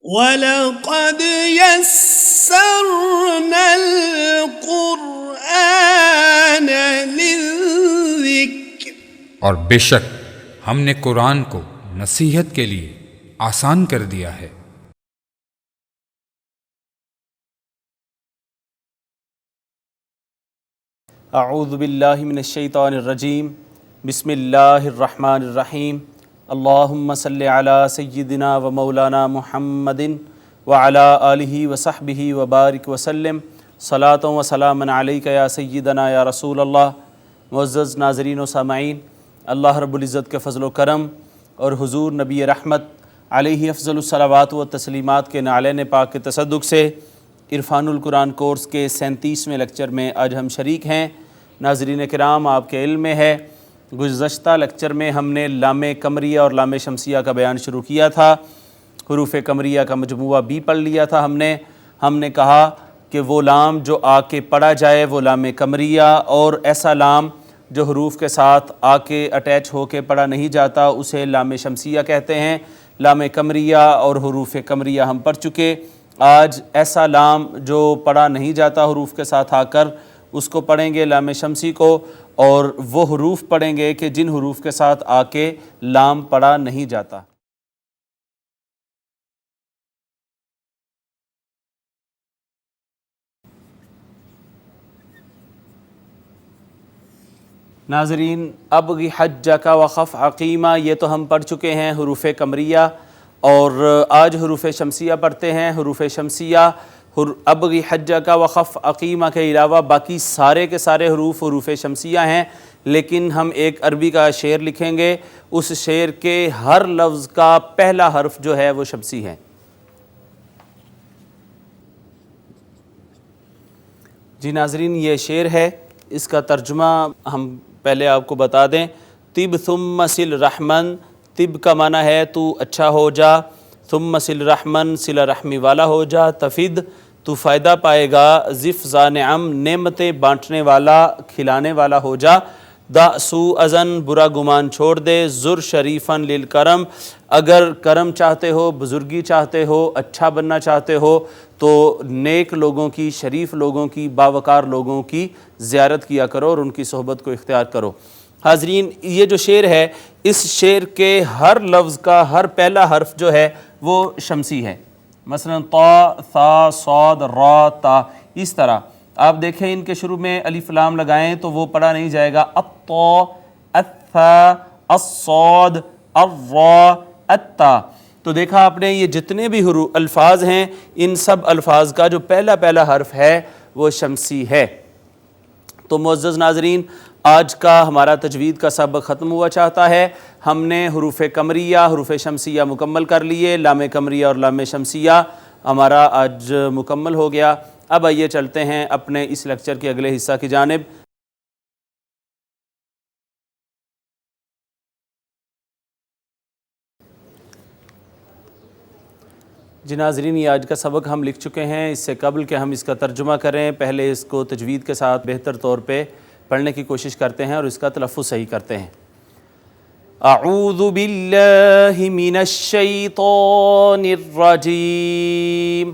وَلَقَدْ يَسَّرْنَا الْقُرْآنَ لِلذِّكْرِ، اور بے شک ہم نے قرآن کو نصیحت کے لیے آسان کر دیا ہے۔ اعوذ باللہ من الشیطان الرجیم، بسم اللہ الرحمن الرحیم، اللہم صلی علی سیدنا و مولانا محمد وعلی آلہ وصحبہ وبارک وسلم، صلاۃ و سلام علیک یا سیدنا یا رسول اللہ۔ معزز ناظرین و سامعین، اللہ رب العزت کے فضل و کرم اور حضور نبی رحمت علیہ افضل الصلوات و تسلیمات کے نعلین پاک کے تصدق سے عرفان القرآن کورس کے 37ویں لیکچر میں آج ہم شریک ہیں۔ ناظرین کرام، آپ کے علم میں ہے گزشتہ لیکچر میں ہم نے لام قمریہ اور لام شمسیہ کا بیان شروع کیا تھا۔ حروف قمریہ کا مجموعہ بھی پڑھ لیا تھا ہم نے کہا کہ وہ لام جو آ کے پڑھا جائے وہ لام قمریہ، اور ایسا لام جو حروف کے ساتھ آ کے اٹیچ ہو کے پڑھا نہیں جاتا اسے لام شمسیہ کہتے ہیں۔ لام قمریہ اور حروف قمریہ ہم پڑھ چکے۔ آج ایسا لام جو پڑھا نہیں جاتا حروف کے ساتھ آ کر، اس کو پڑھیں گے لام شمسی کو، اور وہ حروف پڑھیں گے کہ جن حروف کے ساتھ آ کے لام پڑھا نہیں جاتا۔ ناظرین، ابغی حجک وخف عقیمہ یہ تو ہم پڑھ چکے ہیں حروف قمریہ، اور آج حروف شمسیہ پڑھتے ہیں۔ حروف شمسیہ ابغی حجک وخف عقیمہ کے علاوہ باقی سارے کے سارے حروف حروف شمسیہ ہیں، لیکن ہم ایک عربی کا شعر لکھیں گے، اس شعر کے ہر لفظ کا پہلا حرف جو ہے وہ شمسی ہے۔ جی ناظرین، یہ شعر ہے، اس کا ترجمہ ہم پہلے آپ کو بتا دیں۔ طب ثم صل رحمن، طب کا معنی ہے تو اچھا ہو جا، ثم صل رحمن صلہ رحمی والا ہو جا، تفید تو فائدہ پائے گا، ذف ذا نعم نعمتیں بانٹنے والا کھلانے والا ہو جا، دا سو ازن برا گمان چھوڑ دے، زر شریفن للکرم اگر کرم چاہتے ہو، بزرگی چاہتے ہو، اچھا بننا چاہتے ہو تو نیک لوگوں کی، شریف لوگوں کی، باوقار لوگوں کی زیارت کیا کرو اور ان کی صحبت کو اختیار کرو۔ حاضرین، یہ جو شعر ہے، اس شعر کے ہر لفظ کا ہر پہلا حرف جو ہے وہ شمسی ہے۔ مثلا طا، ثا، صاد، را، تا، اس طرح آپ دیکھیں ان کے شروع میں الف لام لگائیں تو وہ پڑھا نہیں جائے گا۔ الطا، الثا، الصاد، الرا، التا۔ تو دیکھا آپ نے، یہ جتنے بھی الفاظ ہیں ان سب الفاظ کا جو پہلا حرف ہے وہ شمسی ہے۔ تو معزز ناظرین، آج کا ہمارا تجوید کا سبق ختم ہوا چاہتا ہے۔ ہم نے حروف قمریہ، حروف شمسیہ مکمل کر لیے، لام قمریہ اور لام شمسیہ ہمارا آج مکمل ہو گیا۔ اب آئیے چلتے ہیں اپنے اس لیکچر کے اگلے حصہ کی جانب۔ جی ناظرین، یہ آج کا سبق ہم لکھ چکے ہیں۔ اس سے قبل کہ ہم اس کا ترجمہ کریں، پہلے اس کو تجوید کے ساتھ بہتر طور پہ پڑھنے کی کوشش کرتے ہیں اور اس کا تلفظ صحیح کرتے ہیں۔ اعوذ باللہ من الشیطان الرجیم،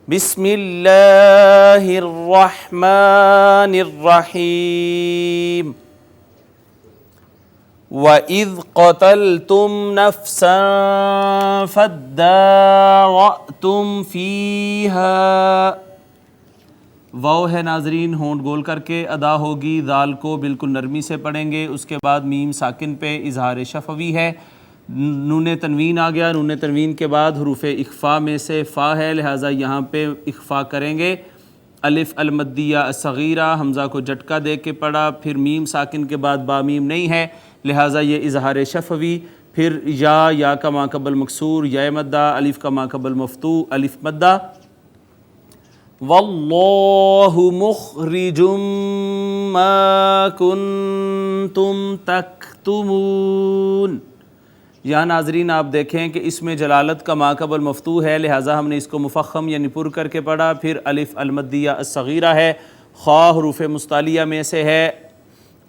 بسم اللہ الرحمن الرحیم، وَإِذْ قَتَلْتُمْ نَفْسًا فَادَّارَأْتُمْ فِيهَا، واو ہے ناظرین، ہونٹ گول کر کے ادا ہوگی، دال کو بالکل نرمی سے پڑھیں گے، اس کے بعد میم ساکن پہ اظہار شفوی ہے، نون تنوین آ گیا، نون تنوین کے بعد حروف اخفا میں سے فا ہے، لہٰذا یہاں پہ اخفا کریں گے۔ الف المدیہ الصغیرہ، حمزہ کو جھٹکا دے کے پڑھا، پھر میم ساکن کے بعد با میم نہیں ہے، لہٰذا یہ اظہار شفوی، پھر یا کا ما قبل مکسور، یا مدہ، الف کا ما قبل مفتوح، الف مدہ۔ واللہ مخرج ما کنتم تکتمون، یہاں ناظرین آپ دیکھیں کہ اس میں جلالت کا ما قبل مفتوح ہے، لہٰذا ہم نے اس کو مفخم یعنی پر کر کے پڑھا۔ پھر الف المدیہ الصغیرہ ہے، خا حروف مستعلیہ میں سے ہے،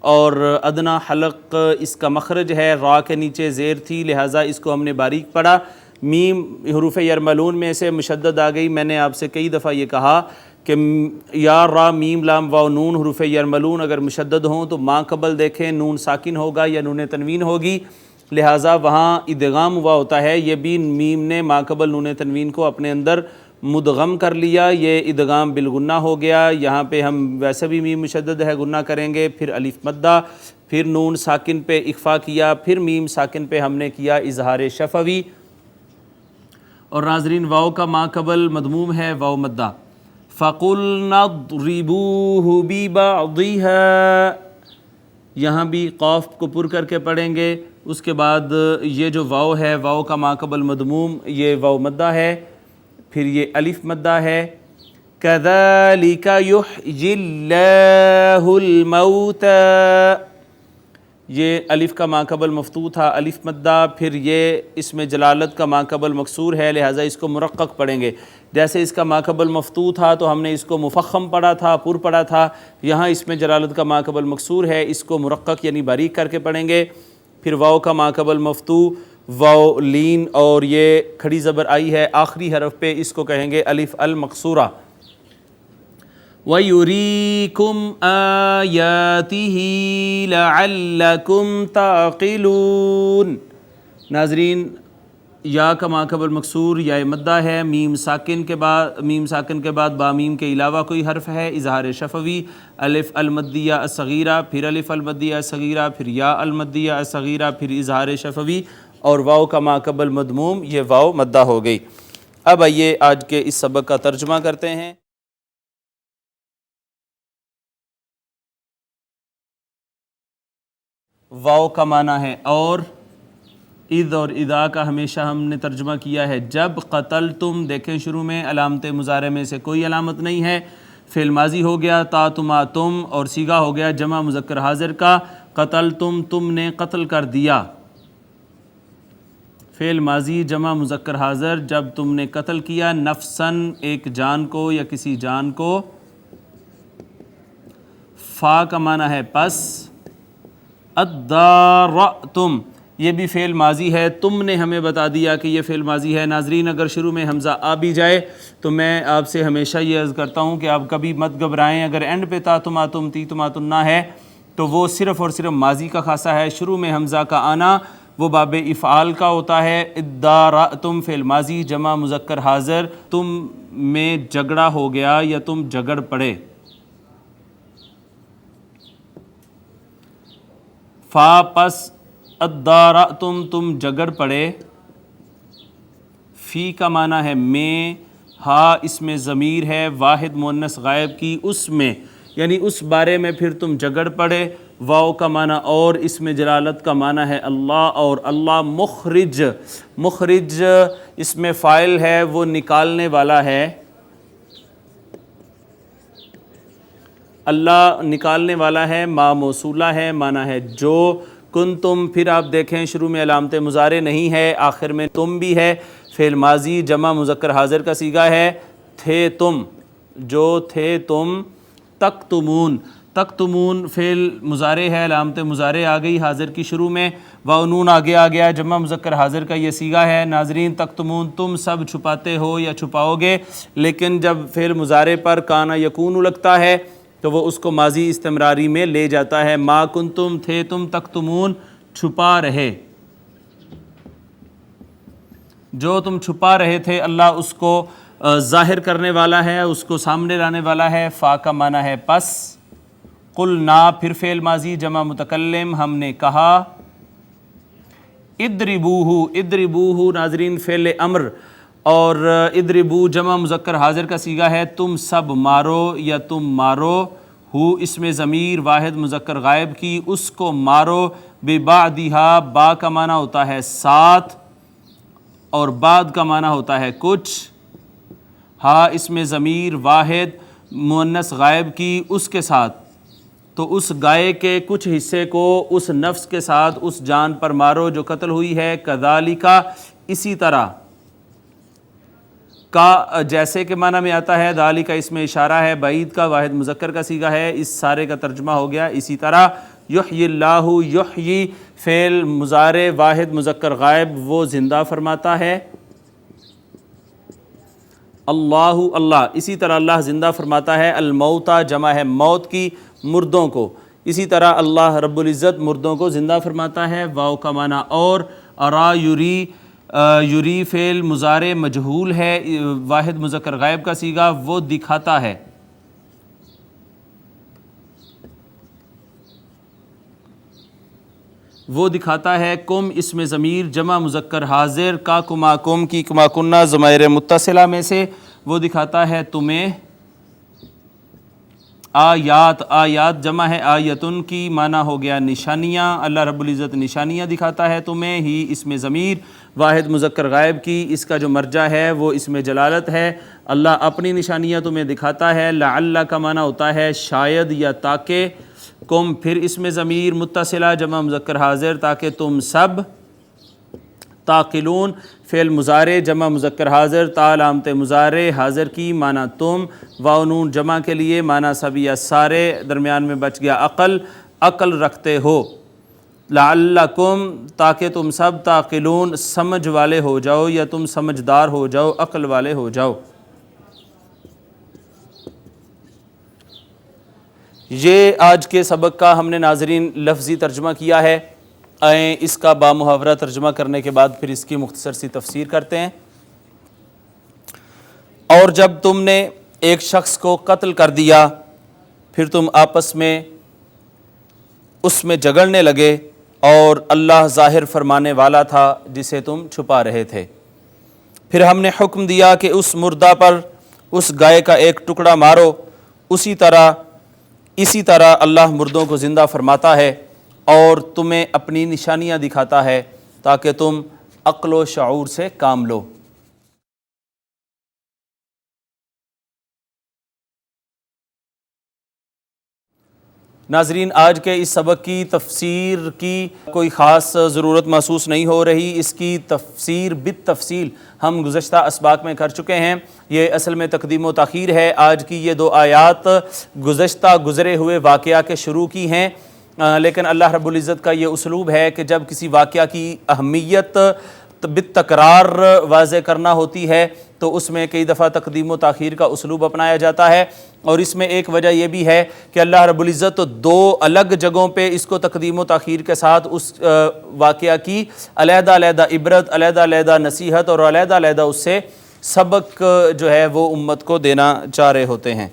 اور ادنا حلق اس کا مخرج ہے، را کے نیچے زیر تھی لہٰذا اس کو ہم نے باریک پڑھا۔ میم حروف یرملون میں سے مشدد آ گئی. میں نے آپ سے کئی دفعہ یہ کہا کہ یا را میم لام واو نون حروف یرملون اگر مشدد ہوں تو ماں قبل دیکھیں نون ساکن ہوگا یا نون تنوین ہوگی، لہٰذا وہاں ادغام ہوا ہوتا ہے. یہ بھی میم نے ماں قبل نون تنوین کو اپنے اندر مدغم کر لیا، یہ ادغام بالغنہ ہو گیا. یہاں پہ ہم ویسے بھی میم مشدد ہے گنہ کریں گے، پھر الف مدہ، پھر نون ساکن پہ اخفا کیا، پھر میم ساکن پہ ہم نے کیا اظہار شفوی. اور ناظرین واو کا ماں قبل مضموم ہے واو مدہ. فَقُلْنَا اضْرِبُوهُ بِبَعْضِهَا، یہاں بھی قاف کو پر کر کے پڑھیں گے. اس کے بعد یہ جو واو ہے واو کا ماں قبل مضموم یہ واو مدہ ہے، پھر یہ الف مدہ ہے. كَذَلِكَ يُحْيِي اللَّهُ الْمَوْتَى، یہ الف کا ماں قبل مفتوح تھا الف مدہ، پھر یہ اس میں جلالت کا ماں قبل مکسور ہے لہٰذا اس کو مرقق پڑھیں گے. جیسے اس کا ماں قبل مفتوح تھا تو ہم نے اس کو مفخم پڑھا تھا، پر پڑھا تھا. یہاں اس میں جلالت کا ماں قبل مکسور ہے، اس کو مرقق یعنی باریک کر کے پڑھیں گے. پھر واو کا ماں قبل مفتوح واو لین اور یہ کھڑی زبر آئی ہے آخری حرف پہ، اس کو کہیں گے الف المقصورہ. وَيُرِيكُمْ آيَاتِهِ لَعَلَّكُمْ تَعْقِلُونَ. ناظرین یا کا ماں قبل مکسور یا مدہ ہے، میم ساکن کے بعد با میم کے علاوہ کوئی حرف ہے اظہار شفوی. الف المدیہ الصغیرہ، پھر الف المدیہ الصغیرہ، پھر یا المدیہ الصغیرہ، پھر اظہار شفوی. اور واو کا ماں قبل مضموم یہ واو مدہ ہو گئی. اب آئیے آج کے اس سبق کا ترجمہ کرتے ہیں. واو کا معنی ہے اور اذا کا ہمیشہ ہم نے ترجمہ کیا ہے جب. قتلتم دیکھیں شروع میں علامت مضارع میں سے کوئی علامت نہیں ہے، فعل ماضی ہو گیا تا تما تم، اور صیغہ ہو گیا جمع مذکر حاضر کا. قتلتم تم نے قتل کر دیا، فعل ماضی جمع مذکر حاضر جب تم نے قتل کیا. نفسن ایک جان کو یا کسی جان کو. فا کا معنی ہے پس. ادارأتم یہ بھی فعل ماضی ہے، تم نے ہمیں بتا دیا کہ یہ فعل ماضی ہے. ناظرین اگر شروع میں حمزہ آ بھی جائے تو میں آپ سے ہمیشہ یہ عرض کرتا ہوں کہ آپ کبھی مت گھبرائیں. اگر اینڈ پہ تا تم تی تم نہ ہے تو وہ صرف اور صرف ماضی کا خاصہ ہے. شروع میں حمزہ کا آنا وہ باب افعال کا ہوتا ہے. ادارأتم فعل ماضی جمع مذکر حاضر، تم میں جھگڑا ہو گیا یا تم جھگڑ پڑے. فا پس ادارأتم تم جھگڑ پڑے. فی کا معنی ہے میں، ہا اس میں ضمیر ہے واحد مؤنث غائب کی، اس میں یعنی اس بارے میں پھر تم جھگڑ پڑے. واو کا معنی اور اس میں جلالت کا معنی ہے اللہ، اور اللہ مخرج. مخرج اس میں فاعل ہے وہ نکالنے والا ہے. اللہ نکالنے والا ہے، ما موصولہ ہے معنی ہے جو. کنتم پھر آپ دیکھیں شروع میں علامت مضارع نہیں ہے، آخر میں تم بھی ہے. فعل ماضی جمع مذکر حاضر کا صیغہ ہے. تھے تم، جو تھے تم. تکتمون تکتمون فعل مضارع ہے، علامت مضارع آ گئی حاضر کی شروع میں. واو نون آگے آ گیا جمع مذکر حاضر کا یہ صیغہ ہے. ناظرین تکتمون تم سب چھپاتے ہو یا چھپاؤ گے، لیکن جب فعل مضارع پر کانا یکون لگتا ہے تو وہ اس کو ماضی استمراری میں لے جاتا ہے. ما کنتم تھے تم تکتمون چھپا رہے، جو تم چھپا رہے تھے اللہ اس کو ظاہر کرنے والا ہے، اس کو سامنے لانے والا ہے. فا کا معنی ہے پس. قلنا پھر فعل ماضی جمع متکلم ہم نے کہا. اضربوہ اضربوہ ناظرین فعل امر اور اضربو جمع مذکر حاضر کا صیغہ ہے تم سب مارو یا تم مارو. ہو اس میں ضمیر واحد مذکر غائب کی، اس کو مارو. ببعدہا با کا معنی ہوتا ہے ساتھ اور بعد کا معنی ہوتا ہے کچھ. ہا اس میں ضمیر واحد مؤنث غائب کی، اس کے ساتھ. تو اس گائے کے کچھ حصے کو اس نفس کے ساتھ اس جان پر مارو جو قتل ہوئی ہے. کذالک اسی طرح، کا جیسے کے معنی میں آتا ہے. ذالک اس میں اشارہ ہے بعید کا، واحد مذکر کا صیغہ ہے. اس سارے کا ترجمہ ہو گیا اسی طرح. یحیی اللہ یحیی فعل مضارع واحد مذکر غائب وہ زندہ فرماتا ہے. اللہ اللہ، اسی طرح اللہ زندہ فرماتا ہے، الموتا جمع ہے موت کی، مردوں کو، اسی طرح اللہ رب العزت مردوں کو زندہ فرماتا ہے، واو کا معنی اور، ارا یری، یری فعل مضارع مجہول ہے، واحد مذکر غائب کا صیغہ، وہ دکھاتا ہے، وہ دکھاتا ہے، کم اسم ضمیر جمع مذکر حاضر، کا کما کم کی کما کنہ ضمائر متصلہ میں سے، وہ دکھاتا ہے تمہیں، آیات آیات جمع ہے آیتن کی، معنی ہو گیا نشانیاں، اللہ رب العزت نشانیاں دکھاتا ہے تمہیں، ہی اسم ضمیر واحد مذکر غائب کی، اس کا جو مرجع ہے وہ اسم جلالت ہے، اللہ اپنی نشانیاں تمہیں دکھاتا ہے، لعل کا معنی ہوتا ہے شاید یا تاکہ، کم پھر اسم ضمیر متصلہ جمع مذکر حاضر تاکہ تم سب، تاقلون فعل مضارع جمع مذکر حاضر، تا علامت مضارع حاضر کی، معنی تم، واو نون جمع کے لیے، معنی سب یا سارے، درمیان میں بچ گیا عقل، عقل رکھتے ہو، لعلکم تاکہ تم سب، تاقلون سمجھ والے ہو جاؤ یا تم سمجھدار ہو جاؤ، عقل والے ہو جاؤ۔ یہ آج کے سبق کا ہم نے ناظرین لفظی ترجمہ کیا ہے، آئیں اس کا بامحاورہ ترجمہ کرنے کے بعد پھر اس کی مختصر سی تفسیر کرتے ہیں۔ اور جب تم نے ایک شخص کو قتل کر دیا، پھر تم آپس میں اس میں جھگڑنے لگے، اور اللہ ظاہر فرمانے والا تھا جسے تم چھپا رہے تھے، پھر ہم نے حکم دیا کہ اس مردہ پر اس گائے کا ایک ٹکڑا مارو، اسی طرح اللہ مردوں کو زندہ فرماتا ہے اور تمہیں اپنی نشانیاں دکھاتا ہے تاکہ تم عقل و شعور سے کام لو۔ ناظرین، آج کے اس سبق کی تفسیر کی کوئی خاص ضرورت محسوس نہیں ہو رہی، اس کی تفسیر بالتفصیل ہم گزشتہ اسباق میں کر چکے ہیں، یہ اصل میں تقدیم و تاخیر ہے۔ آج کی یہ 2 آیات گزشتہ گزرے ہوئے واقعہ کے شروع کی ہیں، لیکن اللہ رب العزت کا یہ اسلوب ہے کہ جب کسی واقعہ کی اہمیت بالتکرار واضح کرنا ہوتی ہے تو اس میں کئی دفعہ تقدیم و تاخیر کا اسلوب اپنایا جاتا ہے، اور اس میں ایک وجہ یہ بھی ہے کہ اللہ رب العزت 2 الگ جگہوں پہ اس کو تقدیم و تاخیر کے ساتھ اس واقعہ کی علیحدہ علیحدہ عبرت، علیحدہ علیحدہ نصیحت اور علیحدہ علیحدہ اس سے سبق جو ہے وہ امت کو دینا چاہ رہے ہوتے ہیں۔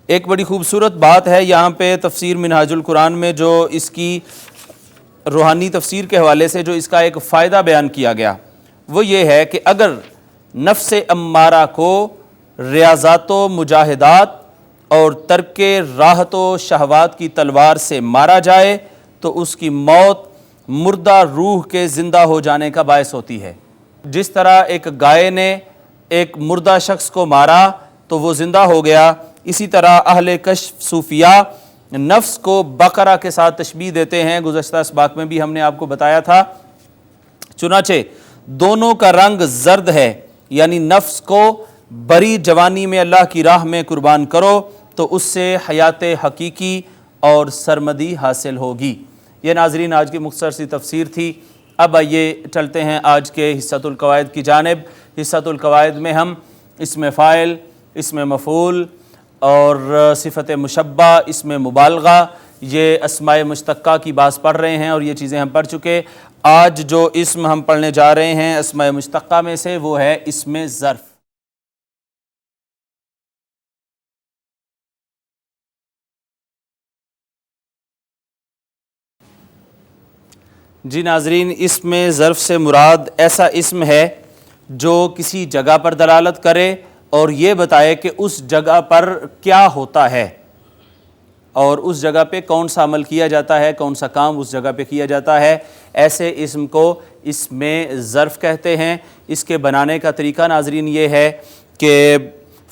ایک بڑی خوبصورت بات ہے یہاں پہ تفسیر منہاج القرآن میں، جو اس کی روحانی تفسیر کے حوالے سے جو اس کا ایک فائدہ بیان کیا گیا، وہ یہ ہے کہ اگر نفس امارہ کو ریاضات و مجاہدات اور ترک راحت و شہوات کی تلوار سے مارا جائے تو اس کی موت مردہ روح کے زندہ ہو جانے کا باعث ہوتی ہے۔ جس طرح ایک گائے نے ایک مردہ شخص کو مارا تو وہ زندہ ہو گیا، اسی طرح اہل کشف صوفیاء نفس کو بقرہ کے ساتھ تشبیہ دیتے ہیں، گزشتہ اسباق میں بھی ہم نے آپ کو بتایا تھا۔ چنانچہ دونوں کا رنگ زرد ہے، یعنی نفس کو بری جوانی میں اللہ کی راہ میں قربان کرو تو اس سے حیات حقیقی اور سرمدی حاصل ہوگی۔ یہ ناظرین آج کی مختصر سی تفسیر تھی۔ اب آئیے چلتے ہیں آج کے حصۃ القواعد کی جانب۔ حصۃ القواعد میں ہم اسم فاعل، اسم مفعول اور صفت مشبہ، اسم مبالغہ، یہ اسماء مشتقہ کی بات پڑھ رہے ہیں اور یہ چیزیں ہم پڑھ چکے۔ آج جو اسم ہم پڑھنے جا رہے ہیں اسماء مشتقہ میں سے، وہ ہے اسم ظرف۔ جی ناظرین، اسم ظرف سے مراد ایسا اسم ہے جو کسی جگہ پر دلالت کرے اور یہ بتائے کہ اس جگہ پر کیا ہوتا ہے اور اس جگہ پہ کون سا عمل کیا جاتا ہے، کون سا کام اس جگہ پہ کیا جاتا ہے۔ ایسے اسم کو اسم ظرف کہتے ہیں۔ اس کے بنانے کا طریقہ ناظرین یہ ہے کہ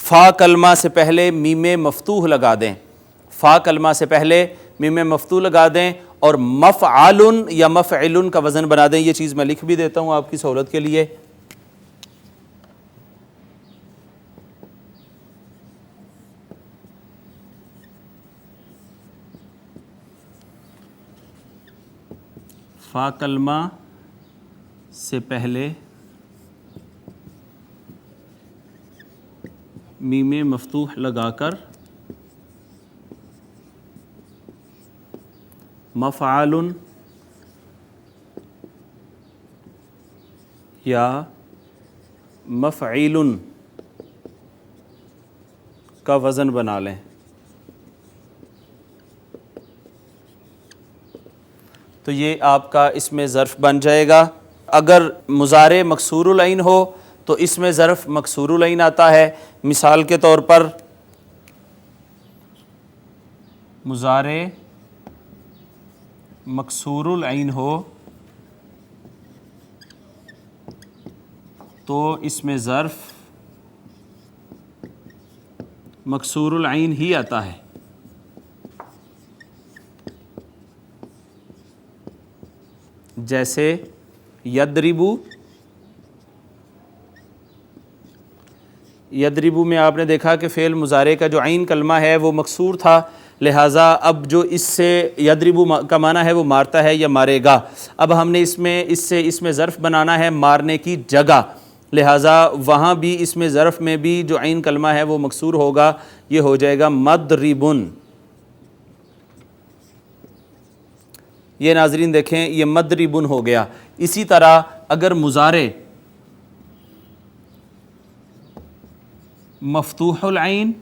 فا کلمہ سے پہلے میم مفتوح لگا دیں، فا کلمہ سے پہلے میم مفتوح لگا دیں اور مفعل یا مفعل کا وزن بنا دیں۔ یہ چیز میں لکھ بھی دیتا ہوں آپ کی سہولت کے لیے۔ فا کلمہ سے پہلے میم مفتوح لگا کر مفعل یا مفعیل کا وزن بنا لیں۔ تو یہ آپ کا اس میں ظرف بن جائے گا۔ اگر مضارع مکسور العین ہو تو اس میں ظرف مکسور العین آتا ہے۔ مثال کے طور پر مضارع مکسور العین ہو تو اس میں ظرف مکسور العین ہی آتا ہے۔ جیسے یضربو، یضربو میں آپ نے دیکھا کہ فعل مضارع کا جو عین کلمہ ہے وہ مکسور تھا، لہٰذا اب جو اس سے یضربو کا معنی ہے وہ مارتا ہے یا مارے گا، اب ہم نے اس میں ظرف بنانا ہے مارنے کی جگہ، لہٰذا وہاں بھی اس میں ظرف میں بھی جو عین کلمہ ہے وہ مکسور ہوگا، یہ ہو جائے گا مضربن۔ یہ ناظرین دیکھیں یہ مضربن ہو گیا۔ اسی طرح اگر مضارع مفتوح العین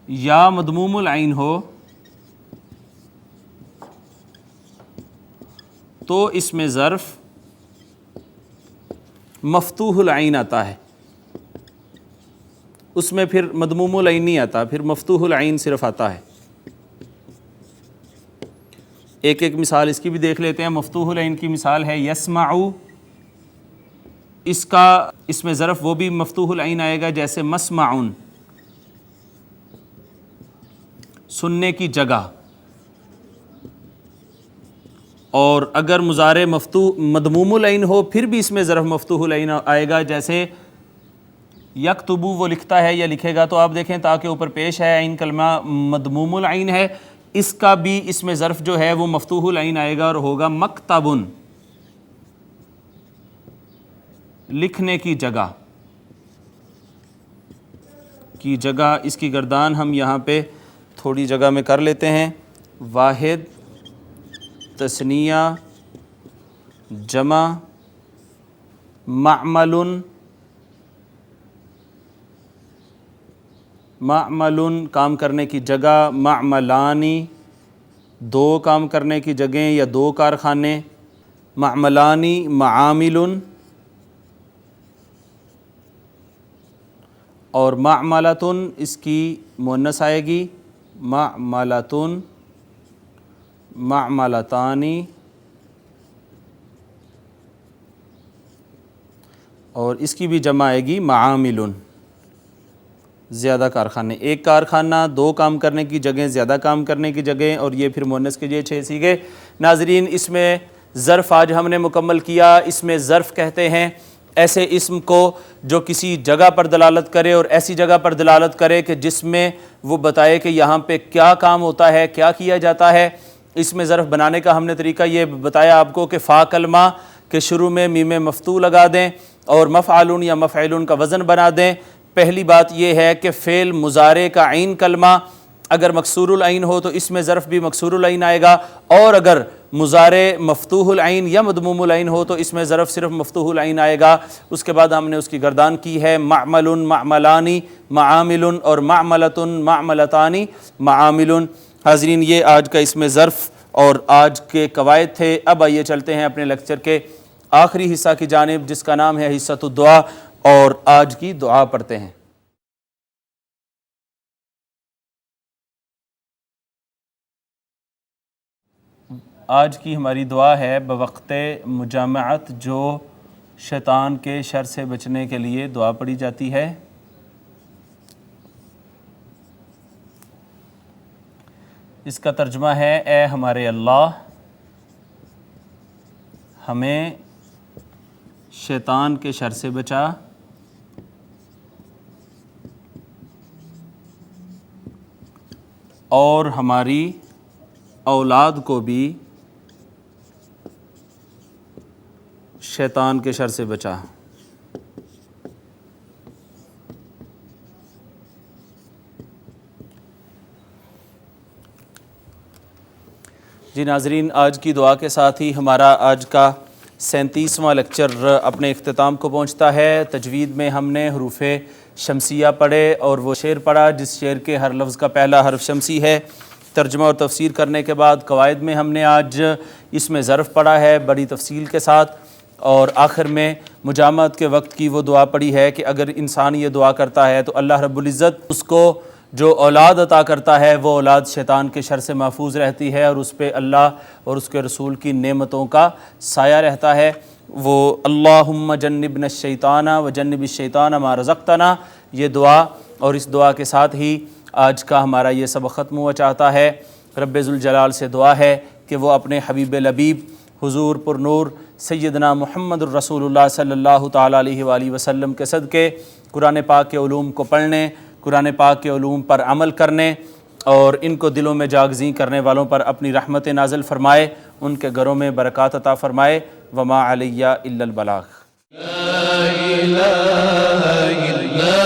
یا مضموم العین ہو تو اس میں ظرف مفتوح العین آتا ہے، اس میں پھر مضموم العین نہیں آتا، پھر مفتوح العین صرف آتا ہے۔ ایک ایک مثال اس کی بھی دیکھ لیتے ہیں۔ مفتوح العین کی مثال ہے یسمعو، اس میں ظرف وہ بھی مفتوح العین آئے گا جیسے مسمعن، سننے کی جگہ۔ اور اگر مضارع مضموم العین ہو پھر بھی اس میں ظرف مفتوح العین آئے گا، جیسے یکتبو وہ لکھتا ہے یا لکھے گا، تو آپ دیکھیں تاکہ اوپر پیش ہے عین کلمہ مضموم العین ہے، اس کا بھی اس میں ظرف جو ہے وہ مفتوح العین آئے گا اور ہوگا مکتبن، لکھنے کی جگہ اس کی گردان ہم یہاں پہ تھوڑی جگہ میں کر لیتے ہیں۔ واحد، تثنیہ، جمع، معمل، معمل کام کرنے کی جگہ، معملانی دو کام کرنے کی جگہیں یا دو کارخانے، معملانی معامل، اور معملتن اس کی مؤنث آئے گی، معملتن، معملتانی، اور اس کی بھی جمع آئے گی معامل، زیادہ کارخانے، ایک کارخانہ، دو کام کرنے کی جگہیں، زیادہ کام کرنے کی جگہیں، اور یہ پھر مؤنث کے لیے 6 صیغے۔ ناظرین اس میں ظرف آج ہم نے مکمل کیا۔ اس میں ظرف کہتے ہیں ایسے اسم کو جو کسی جگہ پر دلالت کرے اور ایسی جگہ پر دلالت کرے کہ جس میں وہ بتائے کہ یہاں پہ کیا کام ہوتا ہے، کیا کیا جاتا ہے۔ اس میں ظرف بنانے کا ہم نے طریقہ یہ بتایا آپ کو کہ فا کلمہ کے شروع میں میم مفتوح لگا دیں اور مفعلون یا مفعلون کا وزن بنا دیں۔ پہلی بات یہ ہے کہ فعل مضارع کا عین کلمہ اگر مکسور العین ہو تو اس میں ظرف بھی مکسور العین آئے گا، اور اگر مضارع مفتوح العین یا مضموم العین ہو تو اس میں ظرف صرف مفتوح العین آئے گا۔ اس کے بعد ہم نے اس کی گردان کی ہے معمل، معملانی، معامل اور معملتن، معملتانی، معامل۔ حاضرین یہ آج کا اس میں ظرف اور آج کے قواعد تھے۔ اب آئیے چلتے ہیں اپنے لیکچر کے آخری حصہ کی جانب جس کا نام ہے حصۃ الدعا، اور آج کی دعا پڑھتے ہیں۔ آج کی ہماری دعا ہے بوقت مجامعت جو شیطان کے شر سے بچنے کے لیے دعا پڑھی جاتی ہے۔ اس کا ترجمہ ہے: اے ہمارے اللہ، ہمیں شیطان کے شر سے بچا، اور ہماری اولاد کو بھی شیطان کے شر سے بچا۔ جی ناظرین، آج کی دعا کے ساتھ ہی ہمارا آج کا 37واں لیکچر اپنے اختتام کو پہنچتا ہے۔ تجوید میں ہم نے حروف شمسیہ پڑھے اور وہ شعر پڑھا جس شعر کے ہر لفظ کا پہلا حرف شمسی ہے۔ ترجمہ اور تفسیر کرنے کے بعد قواعد میں ہم نے آج اس میں ظرف پڑھا ہے بڑی تفصیل کے ساتھ، اور آخر میں مجامعت کے وقت کی وہ دعا پڑھی ہے کہ اگر انسان یہ دعا کرتا ہے تو اللہ رب العزت اس کو جو اولاد عطا کرتا ہے وہ اولاد شیطان کے شر سے محفوظ رہتی ہے، اور اس پہ اللہ اور اس کے رسول کی نعمتوں کا سایہ رہتا ہے۔ وہ اللہم جنبنا الشیطان و جنب الشیطان ما رزقتنا، یہ دعا اور اس دعا کے ساتھ ہی آج کا ہمارا یہ سبق ختم ہوا چاہتا ہے۔ رب ذوالجلال سے دعا ہے کہ وہ اپنے حبیب لبیب حضور پر نور سیدنا محمد الرسول اللہ صلی اللہ تعالیٰ علیہ وآلہ وسلم کے صدقے قرآن پاک کے علوم کو پڑھنے، قرآن پاک کے علوم پر عمل کرنے اور ان کو دلوں میں جاگزیں کرنے والوں پر اپنی رحمت نازل فرمائے، ان کے گھروں میں برکات عطا فرمائے۔ وما علیہ الا البلاغ۔ لا إله إلا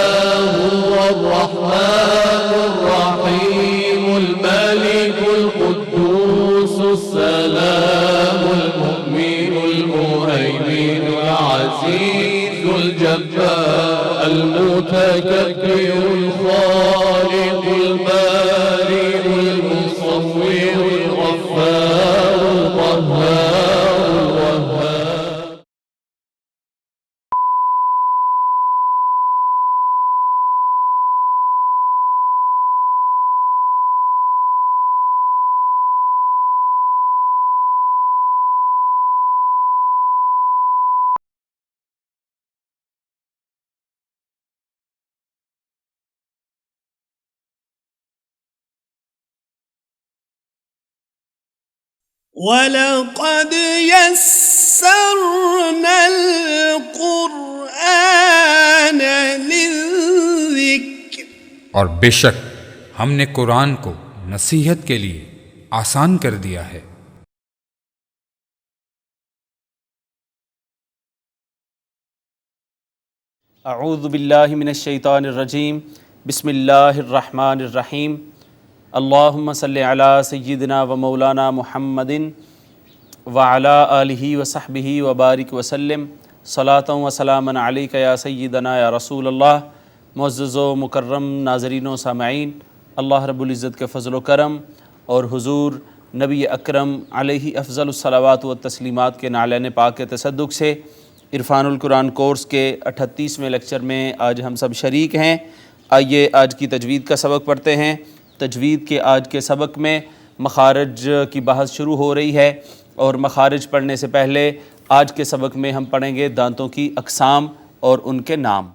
هو الرحمن الرحيم الملك القدوس السلام المؤمن المهيمن العزيز الجبار المتكبر الخالق البارئ المصور الغفار القهار الوهاب۔ وَلَقَدْ يَسَّرْنَا الْقُرْآنَ لِلذِّكْرِ، اور بے شک ہم نے قرآن کو نصیحت کے لیے آسان کر دیا ہے۔ اعوذ باللہ من الشیطان الرجیم، بسم اللہ الرحمن الرحیم۔ اللہم صلی علی سیدنا و مولانا محمد وعلی آلہ وصحبہ وبارک وسلم، صلاۃ و سلاما علیک یا سیدنا یا رسول اللہ۔ معزز و مکرم ناظرین و سامعین، اللہ رب العزت کے فضل و کرم اور حضور نبی اکرم علیہ افضل الصلوات و تسلیمات کے نعلین پاک کے تصدق سے عرفان القرآن کورس کے 38ویں لیکچر میں آج ہم سب شریک ہیں۔ آئیے آج کی تجوید کا سبق پڑھتے ہیں۔ تجوید کے آج کے سبق میں مخارج کی بحث شروع ہو رہی ہے، اور مخارج پڑھنے سے پہلے آج کے سبق میں ہم پڑھیں گے دانتوں کی اقسام اور ان کے نام۔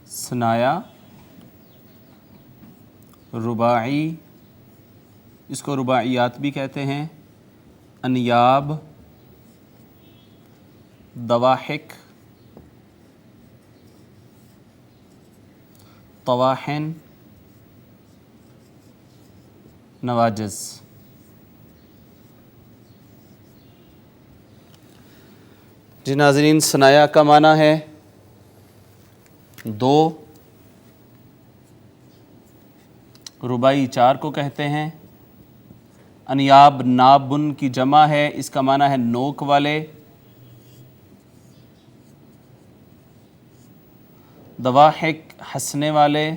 ثنایا، رباعی، اس کو رباعیات بھی کہتے ہیں، انیاب، دواحک، طواحن، نواجز۔ جی ناظرین، ثنایا کا معنی ہے دو، رباعی چار کو کہتے ہیں۔ انیاب نابن کی جمع ہے، اس کا معنی ہے نوک والے۔ دواحک ہنسنے والے۔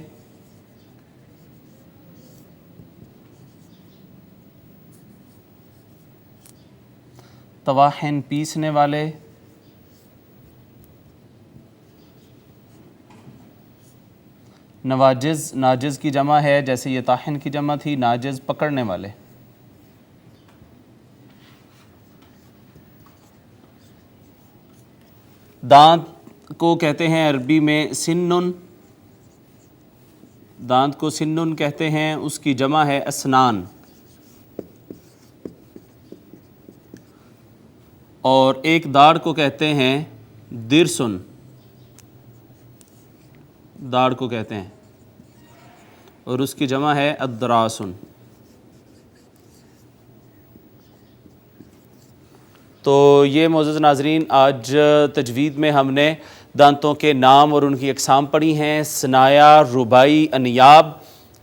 طواحن پیسنے والے۔ نواجز ناجز کی جمع ہے، جیسے یہ طاحن کی جمع تھی، ناجز پکڑنے والے۔ دانت کو کہتے ہیں عربی میں سنن، دانت کو سنن کہتے ہیں، اس کی جمع ہے اسنان۔ اور ایک داڑھ کو کہتے ہیں درسن، داڑھ کو کہتے ہیں، اور اس کی جمع ہے ادراسن۔ تو یہ معزز ناظرین آج تجوید میں ہم نے دانتوں کے نام اور ان کی اقسام پڑھی ہیں، ثنایا، ربائی، انیاب،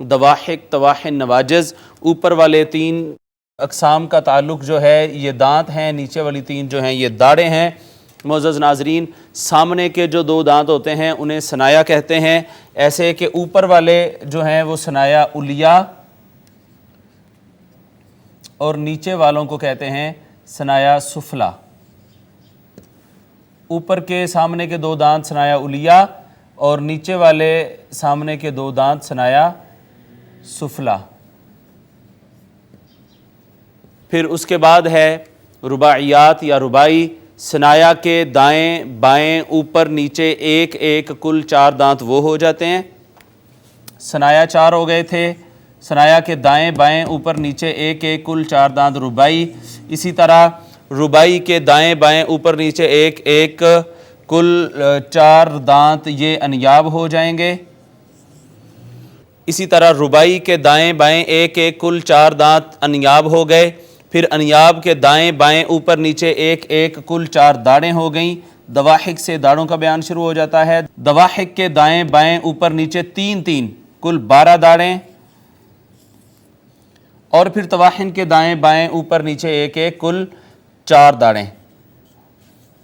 دواحک، طواحن، نواجز۔ اوپر والے 3 اقسام کا تعلق جو ہے یہ دانت ہیں، نیچے والی 3 جو ہیں یہ داڑیں ہیں۔ معزز ناظرین سامنے کے جو 2 دانت ہوتے ہیں انہیں ثنایا کہتے ہیں، ایسے کہ اوپر والے جو ہیں وہ ثنایا علیہ اور نیچے والوں کو کہتے ہیں ثنایا سفلا۔ اوپر کے سامنے کے 2 دانت ثنایا علیہ اور نیچے والے سامنے کے 2 دانت ثنایا سفلا۔ پھر اس کے بعد ہے رباعیات یا ربائی، ثنایا کے دائیں بائیں اوپر نیچے ایک ایک کل 4 دانت وہ ہو جاتے ہیں۔ ثنایا 4 ہو گئے تھے، ثنایا کے دائیں بائیں اوپر نیچے ایک ایک کل 4 دانت ربائی۔ اسی طرح ربائی کے دائیں بائیں اوپر نیچے ایک ایک کل 4 دانت یہ انیاب ہو جائیں گے۔ اسی طرح ربائی کے دائیں بائیں ایک ایک کل 4 دانت انیاب ہو گئے۔ پھر انیاب کے دائیں بائیں اوپر نیچے ایک ایک کل 4 داڑیں ہو گئیں۔ دواحک سے داڑوں کا بیان شروع ہو جاتا ہے۔ دواحک کے دائیں بائیں اوپر نیچے 3 3 کل 12 داڑیں، اور پھر طواحن کے دائیں بائیں اوپر نیچے ایک ایک کل 4 داڑیں۔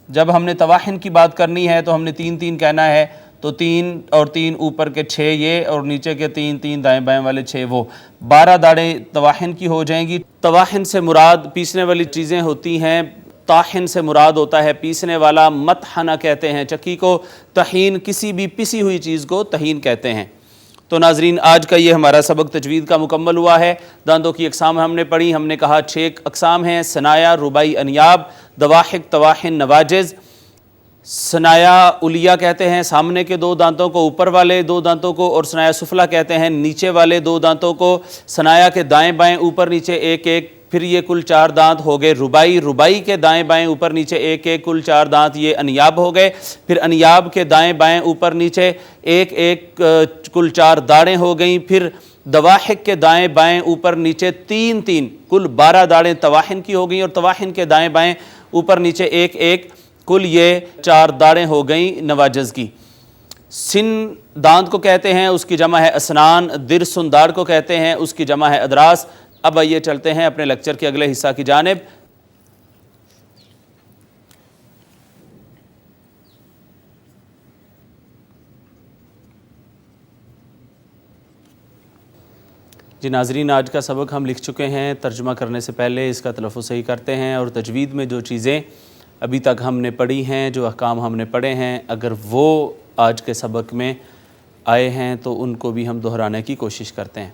جب ہم نے طواحن کی بات کرنی ہے تو ہم نے 3 3 کہنا ہے، تو 3 اور 3 اوپر کے 6 یہ اور نیچے کے 3 3 دائیں بائیں والے 6 وہ، 12 داڑیں طواحن کی ہو جائیں گی۔ طواحن سے مراد پیسنے والی چیزیں ہوتی ہیں، طاحن سے مراد ہوتا ہے پیسنے والا، مطحنہ کہتے ہیں چکی کو، طحین کسی بھی پسی ہوئی چیز کو طحین کہتے ہیں۔ تو ناظرین آج کا یہ ہمارا سبق تجوید کا مکمل ہوا ہے۔ دانتوں کی اقسام ہم نے پڑھی، ہم نے کہا 6 اقسام ہیں، ثنایا، ربائی، انیاب، دواحک، طواحن، نواجز۔ ثنایا علیہ کہتے ہیں سامنے کے 2 دانتوں کو، اوپر والے 2 دانتوں کو، اور ثنایا سفلا کہتے ہیں نیچے والے 2 دانتوں کو۔ ثنایا کے دائیں بائیں اوپر نیچے ایک ایک، پھر یہ کل 4 دانت ہو گئے ربائی۔ ربائی کے دائیں بائیں اوپر نیچے ایک ایک کل 4 دانت یہ انیاب ہو گئے۔ پھر انیاب کے دائیں بائیں اوپر نیچے ایک ایک کل 4 داڑیں ہو گئیں۔ پھر دواحک کے دائیں بائیں اوپر نیچے 3 3 کل 12 داڑیں طواحن کی ہو گئیں، اور طواحن کے دائیں بائیں اوپر نیچے ایک ایک کل یہ 4 داڑیں ہو گئیں نواجز کی۔ سن دانت کو کہتے ہیں، اس کی جمع ہے اسنان۔ درسن داڑ کو کہتے ہیں، اس کی جمع ہے ادراس۔ اب آئیے چلتے ہیں اپنے لیکچر کے اگلے حصہ کی جانب۔ جی ناظرین آج کا سبق ہم لکھ چکے ہیں، ترجمہ کرنے سے پہلے اس کا تلفظ صحیح کرتے ہیں، اور تجوید میں جو چیزیں ابھی تک ہم نے پڑھی ہیں، جو احکام ہم نے پڑھے ہیں، اگر وہ آج کے سبق میں آئے ہیں تو ان کو بھی ہم دہرانے کی کوشش کرتے ہیں۔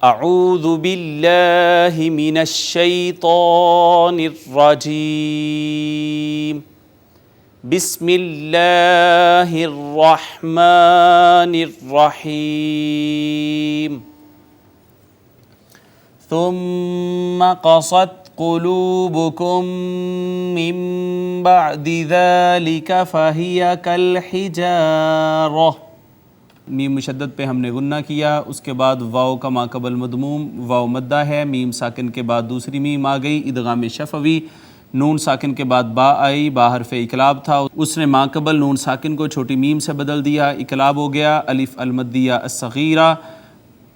اعوذ باللہ من الشیطان الرجیم، بسم اللہ الرحمن الرحیم۔ ثم قصت قلوبكم من بعد ذلك فهي كالحجارة۔ میم مشدد پہ ہم نے غنہ کیا، اس کے بعد واو کا ماقبل مضموم، واو مدہ ہے، میم ساکن کے بعد دوسری میم آ گئی، ادغام شفوی، نون ساکن کے بعد با آئی، با حرف اقلاب تھا، اس نے ماقبل نون ساکن کو چھوٹی میم سے بدل دیا، اقلاب ہو گیا، الف المدیہ الصغیرہ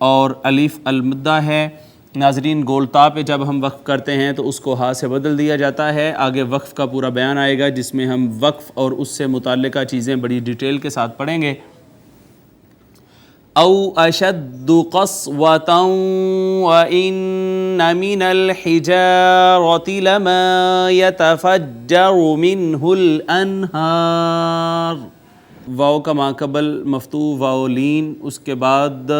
اور الف المدہ ہے۔ ناظرین گولتا پہ جب ہم وقف کرتے ہیں تو اس کو ہا سے بدل دیا جاتا ہے۔ آگے وقف کا پورا بیان آئے گا جس میں ہم وقف اور اس سے متعلقہ چیزیں بڑی ڈیٹیل کے ساتھ پڑھیں گے۔ او اشد قسوة وإن من الحجارة لما يتفجر منه الأنهار۔ واو کا ماقبل مفتوح واو لین، اس کے بعد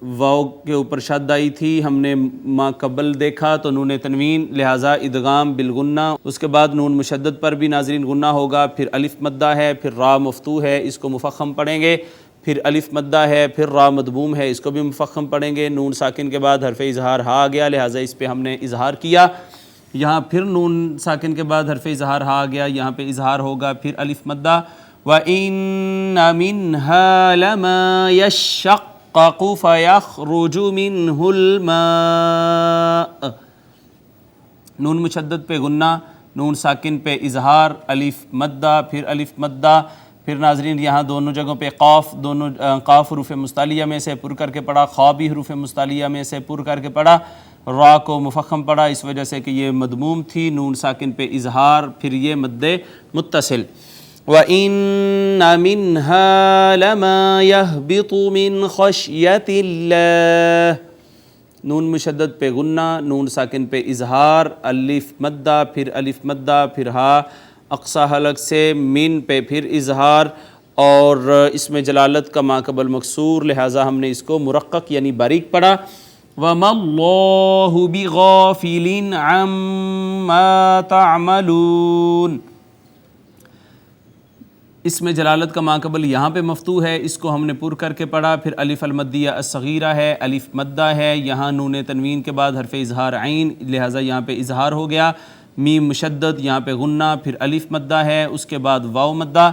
واو کے اوپر شد آئی تھی، ہم نے ماقبل دیکھا تو نون تنوین، لہٰذا ادغام بالغنہ، اس کے بعد نون مشدد پر بھی ناظرین غنہ ہوگا، پھر الف مدہ ہے، پھر را مفتوح ہے، اس کو مفخم پڑھیں گے، پھر الف مدہ ہے، پھر را مدموم ہے، اس کو بھی مفخم پڑھیں گے۔ نون ساکن کے بعد حرف اظہار ہا آ گیا، لہٰذا اس پہ ہم نے اظہار کیا۔ یہاں پھر نون ساکن کے بعد حرف اظہار ہا آ گیا، یہاں پہ اظہار ہوگا، پھر الف مدہ۔ وَإِنَّ مِنْهَا لَمَا يَشَّقَّقُ فَيَخْرُجُ مِنْهُ الْمَاءُ۔ نون مشدد پہ غنہ، نون ساکن پہ اظہار، الف مدہ، پھر الف مدہ، پھر ناظرین یہاں دونوں جگہوں پہ قاف، دونوں قاف حروف مستعلیہ میں سے پر کر کے پڑھا، خا بھی حروف مستعلیہ میں سے پر کر کے پڑھا، را کو مفخم پڑھا اس وجہ سے کہ یہ مدموم تھی، نون ساکن پہ اظہار، پھر یہ مد متصل۔ وَإِنَّ مِنْهَا لَمَا يَهْبِطُ مِنْ خَشْيَةِ اللَّهِ، نون مشدد پہ غنہ، نون ساکن پہ اظہار، الف مدہ، پھر الف مدہ، پھر ہا اقصی حلق سے، من پہ پھر اظہار، اور اس میں جلالت کا ماقبل مکسور، لہٰذا ہم نے اس کو مرقق یعنی باریک پڑھا۔ وَمَا اللَّهُ بِغَافِلٍ عَمَّا تَعْمَلُونَ، اس میں جلالت کا ماقبل یہاں پہ مفتوح ہے، اس کو ہم نے پر کر کے پڑھا، پھر الف المدیہ الصغیرہ ہے، الف مدہ ہے، یہاں نون تنوین کے بعد حرف اظہار عین، لہٰذا یہاں پہ اظہار ہو گیا، میم مشدد، یہاں پہ غنہ، پھر الف مدہ ہے، اس کے بعد واو مدہ۔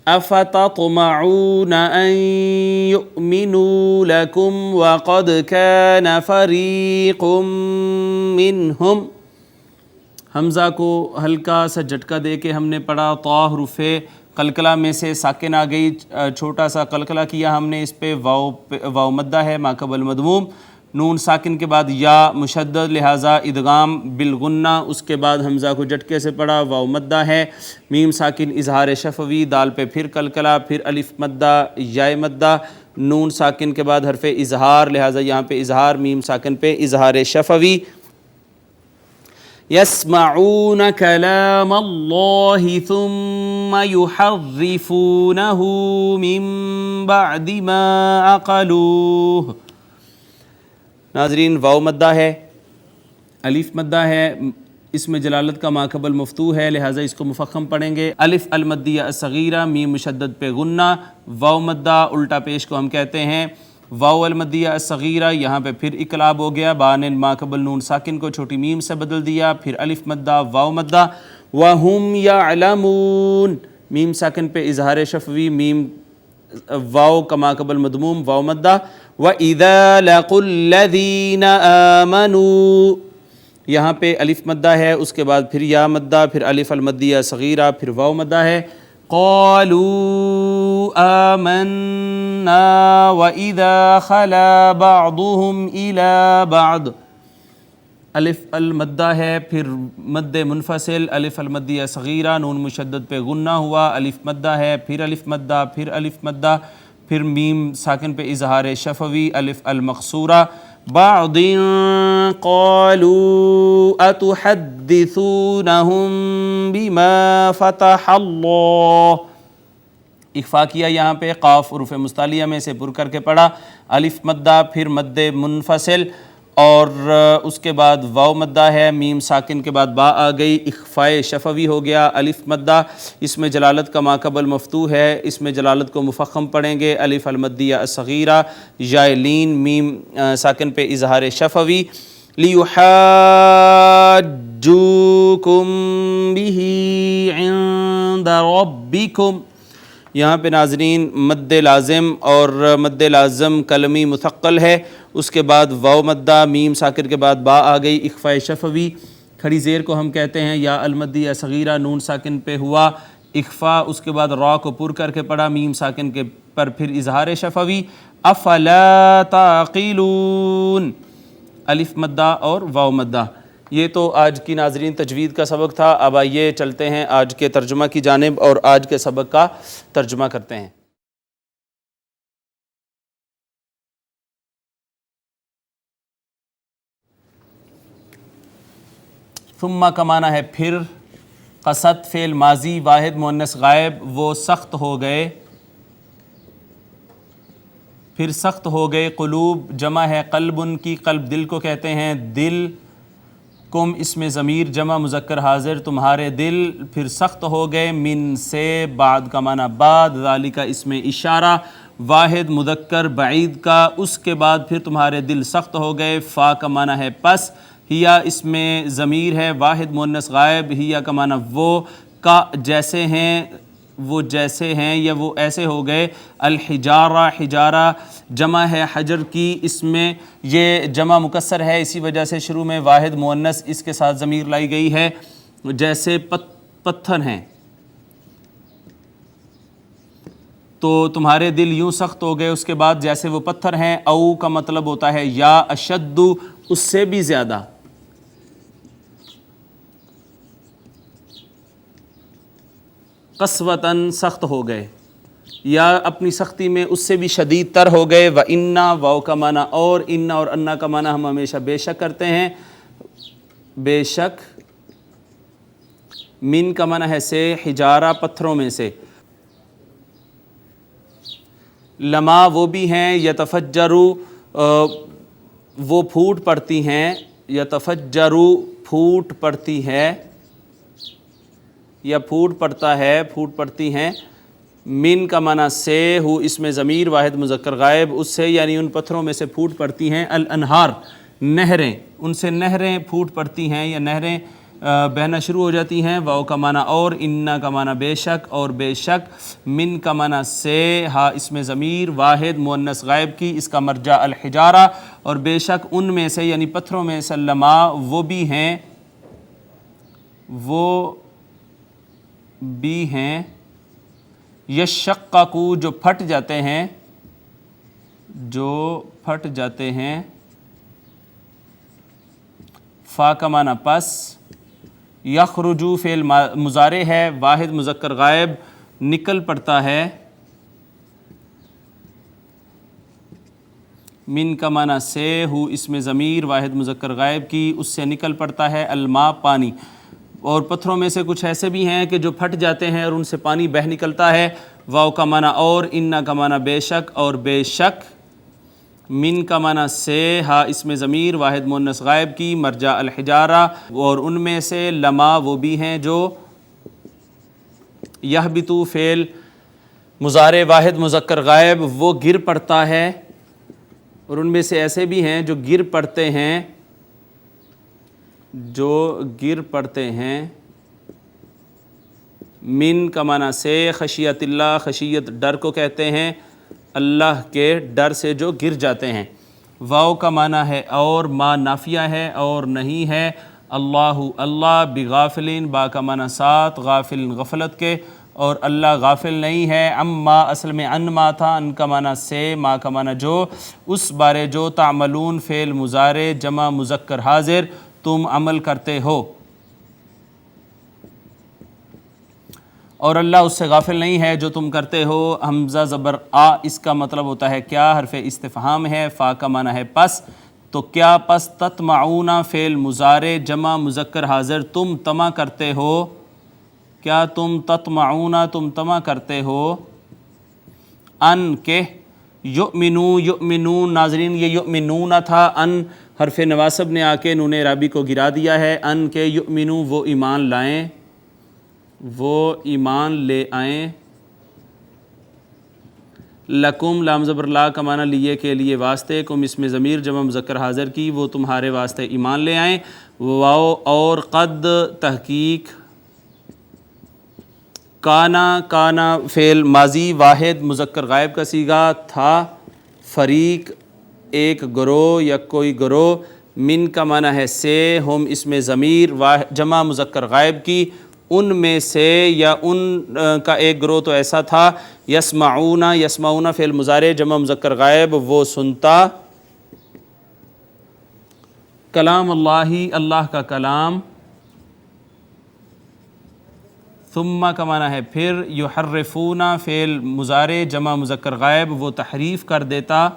أَفَتَطْمَعُونَ أَن يُؤْمِنُوا لَكُمْ وَقَدْ كَانَ فَرِيقٌ مِّنْهُمْ، حمزہ کو ہلکا سا جھٹکا دے کے ہم نے پڑھا، طا حروف قلقلہ میں سے ساکن آ گئی، چھوٹا سا قلقلہ کیا ہم نے اس پہ، واو مدہ ہے ماقبل مدموم، نون ساکن کے بعد یا مشدد، لہٰذا ادغام بالغنہ، اس کے بعد حمزہ کو جھٹکے سے پڑھا، واو مدہ ہے، میم ساکن اظہار شفوی، دال پہ پھر قلقلہ، پھر الف مدہ، یا مدہ، نون ساکن کے بعد حرف اظہار، لہٰذا یہاں پہ اظہار، میم ساکن پہ اظہار شفوی۔ يَسْمَعُونَ كَلَامَ اللَّهِ ثُمَّ يُحَرِّفُونَهُ مِن بَعْدِ مَا عَقَلُوهُ، ناظرین واو مدہ ہے، الف مدہ ہے، اس میں جلالت کا ماقبل مفتوح ہے، لہٰذا اس کو مفخم پڑھیں گے، الف المدیہ الصغیرہ، میم مشدد پہ غنہ، واو مدہ الٹا پیش کو ہم کہتے ہیں، واو المدیہ الصغیرہ، یہاں پہ پھر اقلاب ہو گیا، بان ماقبل نون ساکن کو چھوٹی میم سے بدل دیا، پھر الف مدہ، واو مدہ، وَهُمْ يَعْلَمُونَ، میم ساکن پہ اظہار شفوی، میم واو کا ماقبل مدموم، واو مدہ، وَإِذَا لَقُوا الَّذِينَ آمَنُوا، یہاں پہ الف مدہ ہے، اس کے بعد پھر یا مدہ، پھر الف المدیہ صغیرہ، پھر واو مدہ ہے، قَالُوا آمَنَّا وَإِذَا خَلَا بَعْضُهُمْ إِلَى بَعْضٍ، الف المدہ ہے، پھر مد منفصل، الف المدیہ صغیرہ، نون مشدد پہ غنہ ہوا، الف مدہ ہے، پھر الف مدہ، پھر الف مدہ، پھر میم ساکن پہ اظہار شفوی، الف المقصورہ، بعض قالوا اتحدثونہم بما فتح اللہ، اخفا کیا یہاں پہ، قاف حروف مستعلیہ میں سے پر کر کے پڑھا، الف مدہ، پھر مد منفصل، اور اس کے بعد واو مدہ ہے، میم ساکن کے بعد با آ گئی، اخفاء شفوی ہو گیا، الف مدہ، اس میں جلالت کا ماقبل مفتوح ہے، اس میں جلالت کو مفخم پڑھیں گے، الف المدیہ الصغیرہ، یا لین، میم ساکن پہ اظہار شفوی، لِيُحَاجُّوكُمْ بِهِ عِنْدَ رَبِّكُمْ، یہاں پہ ناظرین مد لازم، اور مد لازم کلمی مثقل ہے، اس کے بعد واو مدہ، میم ساکن کے بعد با آ گئی، اخفاء شفوی، کھڑی زیر کو ہم کہتے ہیں، یا المدیہ صغیرہ، نون ساکن پہ ہوا اخفا، اس کے بعد را کو پر کر کے پڑھا، میم ساکن کے پر پھر اظہار شفوی، افلا تعقلون، الف مدہ اور واو مدہ۔ یہ تو آج کی ناظرین تجوید کا سبق تھا، اب آئیے چلتے ہیں آج کے ترجمہ کی جانب اور آج کے سبق کا ترجمہ کرتے ہیں۔ ثم کا معنی ہے پھر، قصد فعل ماضی واحد مؤنث غائب، وہ سخت ہو گئے، پھر سخت ہو گئے، قلوب جمع ہے قلب ان کی، قلب دل کو کہتے ہیں، دل، کم اس میں ضمیر جمع مذکر حاضر، تمہارے دل، پھر سخت ہو گئے، من سے، بعد کا معنی بعد، ذالک اس میں اشارہ، واحد مذکر بعید کا، اس کے بعد پھر تمہارے دل سخت ہو گئے، فا کا معنی ہے پس، ہیا اس میں ضمیر ہے واحد مؤنث غائب، ہیا کا معنی وہ، کا جیسے ہیں، وہ جیسے ہیں یا وہ ایسے ہو گئے. الحجارہ، حجارہ جمع ہے حجر کی، اس میں یہ جمع مکسر ہے، اسی وجہ سے شروع میں واحد مؤنث اس کے ساتھ ضمیر لائی گئی ہے. جیسے پتھر ہیں، تو تمہارے دل یوں سخت ہو گئے، اس کے بعد جیسے وہ پتھر ہیں. او کا مطلب ہوتا ہے یا اشد، اس سے بھی زیادہ. قسوتاً سخت ہو گئے، یا اپنی سختی میں اس سے بھی شدید تر ہو گئے. و انا، واو کا معنی اور، انا اور انا کا معنی ہم ہمیشہ بے شک کرتے ہیں. بے شک، من کا معنی ہے سے، حجارہ پتھروں میں سے. لما وہ بھی ہیں، یتفجرو وہ پھوٹ پڑتی ہیں، یتفجرو پھوٹ پڑتی ہے یا پھوٹ پڑتا ہے، پھوٹ پڑتی ہیں. من کا معنی سے، ہو اس میں ضمیر واحد مذکر غائب، اس سے یعنی ان پتھروں میں سے پھوٹ پڑتی ہیں. الانہار نہریں، ان سے نہریں پھوٹ پڑتی ہیں یا نہریں بہنا شروع ہو جاتی ہیں. واو کا معنی اور، انا کا معنی بے شک اور بے شک. من کا معنی سے، ہا اس میں ضمیر واحد مؤنث غائب کی، اس کا مرجع الحجارہ. اور بے شک ان میں سے یعنی پتھروں میں سے، لما وہ بھی ہیں، وہ بھی ہیں، یشققو جو پھٹ جاتے ہیں، جو پھٹ جاتے ہیں. فا کا معنی پس. یخرجو فعل مضارع ہے، واحد مذکر غائب، نکل پڑتا ہے. من کا معنی سے، ہو اس میں ضمیر واحد مذکر غائب کی، اس سے نکل پڑتا ہے. الماء پانی. اور پتھروں میں سے کچھ ایسے بھی ہیں کہ جو پھٹ جاتے ہیں اور ان سے پانی بہہ نکلتا ہے. واو کا معنی اور، انا کا معنی بے شک اور بے شک. من کا معنی سے، ہا اس میں ضمیر واحد مؤنث غائب کی، مرجع الحجارہ. اور ان میں سے لما وہ بھی ہیں جو، یہبطو فعل مضارع واحد مذکر غائب، وہ گر پڑتا ہے. اور ان میں سے ایسے بھی ہیں جو گر پڑتے ہیں، جو گر پڑتے ہیں. من کا معنی سے، خشیت اللہ، خشیت ڈر کو کہتے ہیں، اللہ کے ڈر سے جو گر جاتے ہیں. واو کا معنی ہے اور، ما نافیہ ہے اور نہیں ہے. اللہ اللہ، بغافلین با کا معنی ساتھ، غافل غفلت کے، اور اللہ غافل نہیں ہے. اما اصل میں ان ما تھا، ان کا معنی سے، ما کا معنی جو، اس بارے جو، تعملون فعل مضارع جمع مذکر حاضر تم عمل کرتے ہو. اور اللہ اس سے غافل نہیں ہے جو تم کرتے ہو. حمزہ زبر آ، اس کا مطلب ہوتا ہے کیا، حرف استفہام ہے. فا کا معنی ہے پس، تو کیا پس. تطمعون فعل مضارع جمع مذکر حاضر تم طمع کرتے ہو. کیا تم تطمعون تم طمع کرتے ہو. ان کے، یؤمنو یؤمنون، ناظرین یہ یؤمنون تھا، ان حرف نواسب نے آ کے نون اعرابی کو گرا دیا ہے. ان کے یؤمنو وہ ایمان لائیں، وہ ایمان لے آئیں. لکم لام زبر لا کا معنی لیے کے لیے واسطے، کم اس میں ضمیر جمع مذکر حاضر کی، وہ تمہارے واسطے ایمان لے آئیں. واو اور، قد تحقیق. کانا کانا فعل ماضی واحد مذکر غائب کا صیغہ تھا. فریق ایک گروہ یا کوئی گروہ. من کا معنی ہے سے، ہم اس میں ضمیر جمع مذکر غائب کی، ان میں سے یا ان کا ایک گروہ تو ایسا تھا. یسمعون یسمعون فعل مضارع جمع مذکر غائب، وہ سنتا. کلام اللہ اللہ کا کلام. ثم کا معنی ہے پھر. یحرفون فعل مضارع جمع مذکر غائب، وہ تحریف کر دیتا.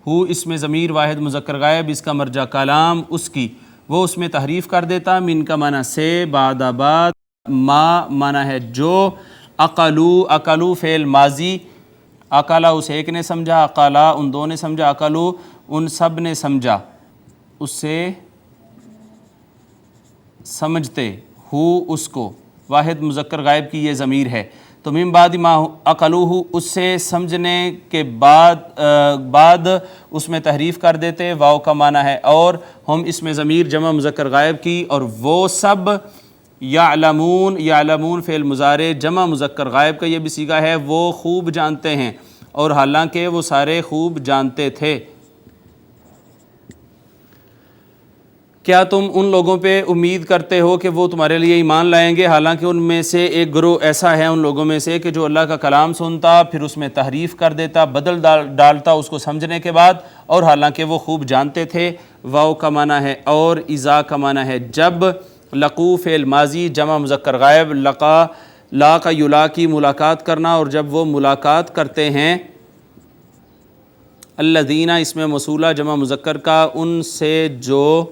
ہو اس میں ضمیر واحد مذکر غائب، اس کا مرجع کلام اس کی، وہ اس میں تحریف کر دیتا. من کا معنی سے، بعد بعد. ما معنی ہے جو. اقلو اقلو فعل ماضی، اقلا اس ایک نے سمجھا، اقلا ان دو نے سمجھا، اقلو ان سب نے سمجھا، اس سے سمجھتے. ہو اس کو، واحد مذکر غائب کی یہ ضمیر ہے. تو من بعد ما اقلوہ، اس سے سمجھنے کے بعد اس میں تحریف کر دیتے. واو کا معنی ہے اور، ہم اس میں ضمیر جمع مذکر غائب کی، اور وہ سب یعلمون، یعلمون فعل مضارع جمع مذکر غائب کا یہ بھی صیغہ ہے، وہ خوب جانتے ہیں، اور حالانکہ وہ سارے خوب جانتے تھے۔ کیا تم ان لوگوں پہ امید کرتے ہو کہ وہ تمہارے لیے ایمان لائیں گے، حالانکہ ان میں سے ایک گروہ ایسا ہے ان لوگوں میں سے کہ جو اللہ کا کلام سنتا پھر اس میں تحریف کر دیتا، بدل ڈالتا اس کو سمجھنے کے بعد، اور حالانکہ وہ خوب جانتے تھے۔ واو کا معنی ہے اور، اذا کا معنی ہے جب، لقو فعل ماضی جمع مذکر غائب، لقا لاقا یلاقی ملاقات کرنا، اور جب وہ ملاقات کرتے ہیں، الذین اس میں موصولہ جمع مذکر کا، ان سے جو،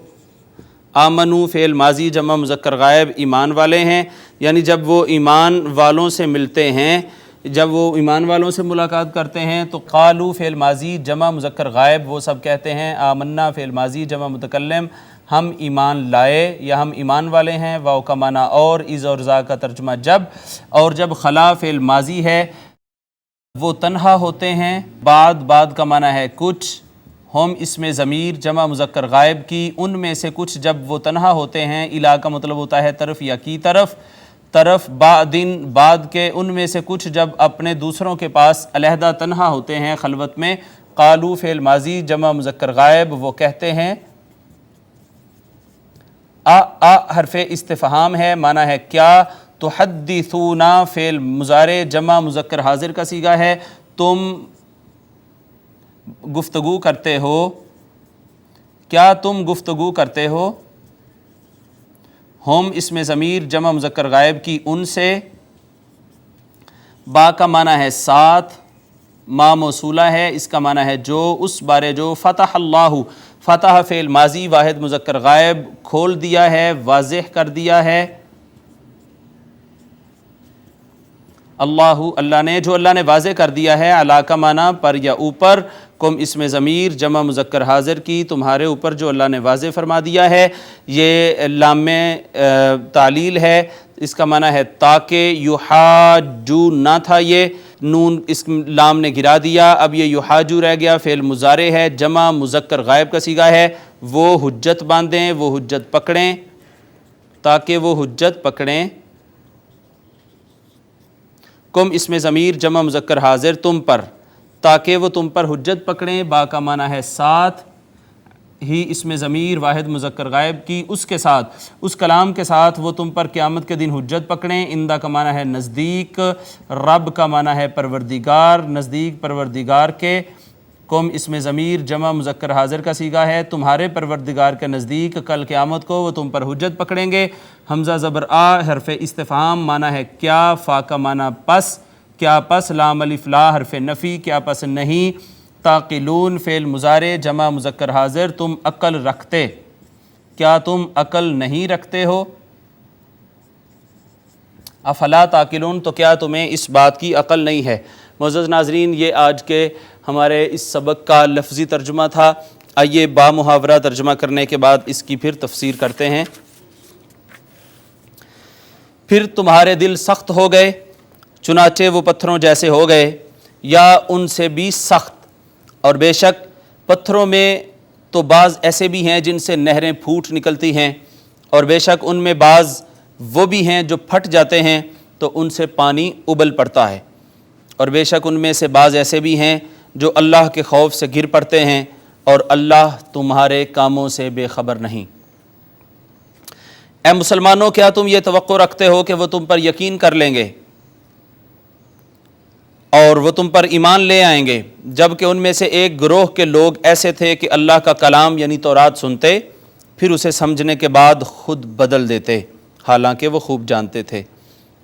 آمنو فعل ماضی جمع مذکر غائب ایمان والے ہیں، یعنی جب وہ ایمان والوں سے ملتے ہیں، جب وہ ایمان والوں سے ملاقات کرتے ہیں تو قالو فعل ماضی جمع مذکر غائب وہ سب کہتے ہیں، آمنا فعل ماضی جمع متکلم ہم ایمان لائے یا ہم ایمان والے ہیں، واو کا معنی اور، از اور ذا کا ترجمہ جب، اور جب خلا فعل ماضی ہے وہ تنہا ہوتے ہیں، بعد کا معنی ہے کچھ، ہم اس میں ضمیر جمع مذکر غائب کی، ان میں سے کچھ جب وہ تنہا ہوتے ہیں، الا کا مطلب ہوتا ہے طرف یا کی طرف، بعد کے ان میں سے کچھ جب اپنے دوسروں کے پاس علیحدہ تنہا ہوتے ہیں خلوت میں، قالو فعل ماضی جمع مذکر غائب وہ کہتے ہیں، حرف استفہام ہے، معنی ہے کیا، تحدثونا فعل مضارع جمع مذکر حاضر کا صیغہ ہے، تم گفتگو کرتے ہو، کیا تم گفتگو کرتے ہو، ہم اس میں ضمیر جمع مذکر غائب کی ان سے، با کا معنی ہے ساتھ، ما موصولہ ہے، اس کا معنی ہے جو، اس بارے جو، فتح اللہ فتح فعل ماضی واحد مذکر غائب کھول دیا ہے، واضح کر دیا ہے، اللہ نے، جو اللہ نے واضح کر دیا ہے، علا کا معنی پر یا اوپر، کم اس میں ضمیر جمع مذکر حاضر کی، تمہارے اوپر جو اللہ نے واضح فرما دیا ہے، یہ لام تعلیل ہے، اس کا معنی ہے تاکہ، یحاجو نہ تھا یہ، نون اس لام نے گرا دیا، اب یہ یحاجو رہ گیا، فعل مضارع ہے جمع مذکر غائب کا صیغہ ہے، وہ حجت باندھیں، وہ حجت پکڑیں، تاکہ وہ حجت پکڑیں، کم اس میں ضمیر جمع مذکر حاضر تم پر، تاکہ وہ تم پر حجت پکڑیں، با کا معنی ہے ساتھ، ہی اس میں ضمیر واحد مذکر غائب کی، اس کے ساتھ، اس کلام کے ساتھ وہ تم پر قیامت کے دن حجت پکڑیں، اندہ کا معنی ہے نزدیک، رب کا معنی ہے پروردگار، نزدیک پروردگار کے، کم اس میں ضمیر جمع مذکر حاضر کا صیغہ ہے، تمہارے پروردگار کے نزدیک کل قیامت کو وہ تم پر حجت پکڑیں گے، حمزہ زبر آ حرف استفہام معنی ہے کیا، فا کا معنی پس، کیا پس، لام الف لا حرف نفی، کیا پس نہیں، تعقلون فعل مضارع جمع مذکر حاضر تم عقل رکھتے، کیا تم عقل نہیں رکھتے ہو، افلا تعقلون تو کیا تمہیں اس بات کی عقل نہیں ہے۔ معزز ناظرین، یہ آج کے ہمارے اس سبق کا لفظی ترجمہ تھا، آئیے با محاورہ ترجمہ کرنے کے بعد اس کی پھر تفسیر کرتے ہیں۔ پھر تمہارے دل سخت ہو گئے، چنانچہ وہ پتھروں جیسے ہو گئے، یا ان سے بھی سخت، اور بے شک پتھروں میں تو بعض ایسے بھی ہیں جن سے نہریں پھوٹ نکلتی ہیں، اور بے شک ان میں بعض وہ بھی ہیں جو پھٹ جاتے ہیں تو ان سے پانی ابل پڑتا ہے، اور بے شک ان میں سے بعض ایسے بھی ہیں جو اللہ کے خوف سے گر پڑتے ہیں، اور اللہ تمہارے کاموں سے بے خبر نہیں۔ اے مسلمانوں، کیا تم یہ توقع رکھتے ہو کہ وہ تم پر یقین کر لیں گے اور وہ تم پر ایمان لے آئیں گے، جبکہ ان میں سے ایک گروہ کے لوگ ایسے تھے کہ اللہ کا کلام یعنی تورات سنتے، پھر اسے سمجھنے کے بعد خود بدل دیتے، حالانکہ وہ خوب جانتے تھے،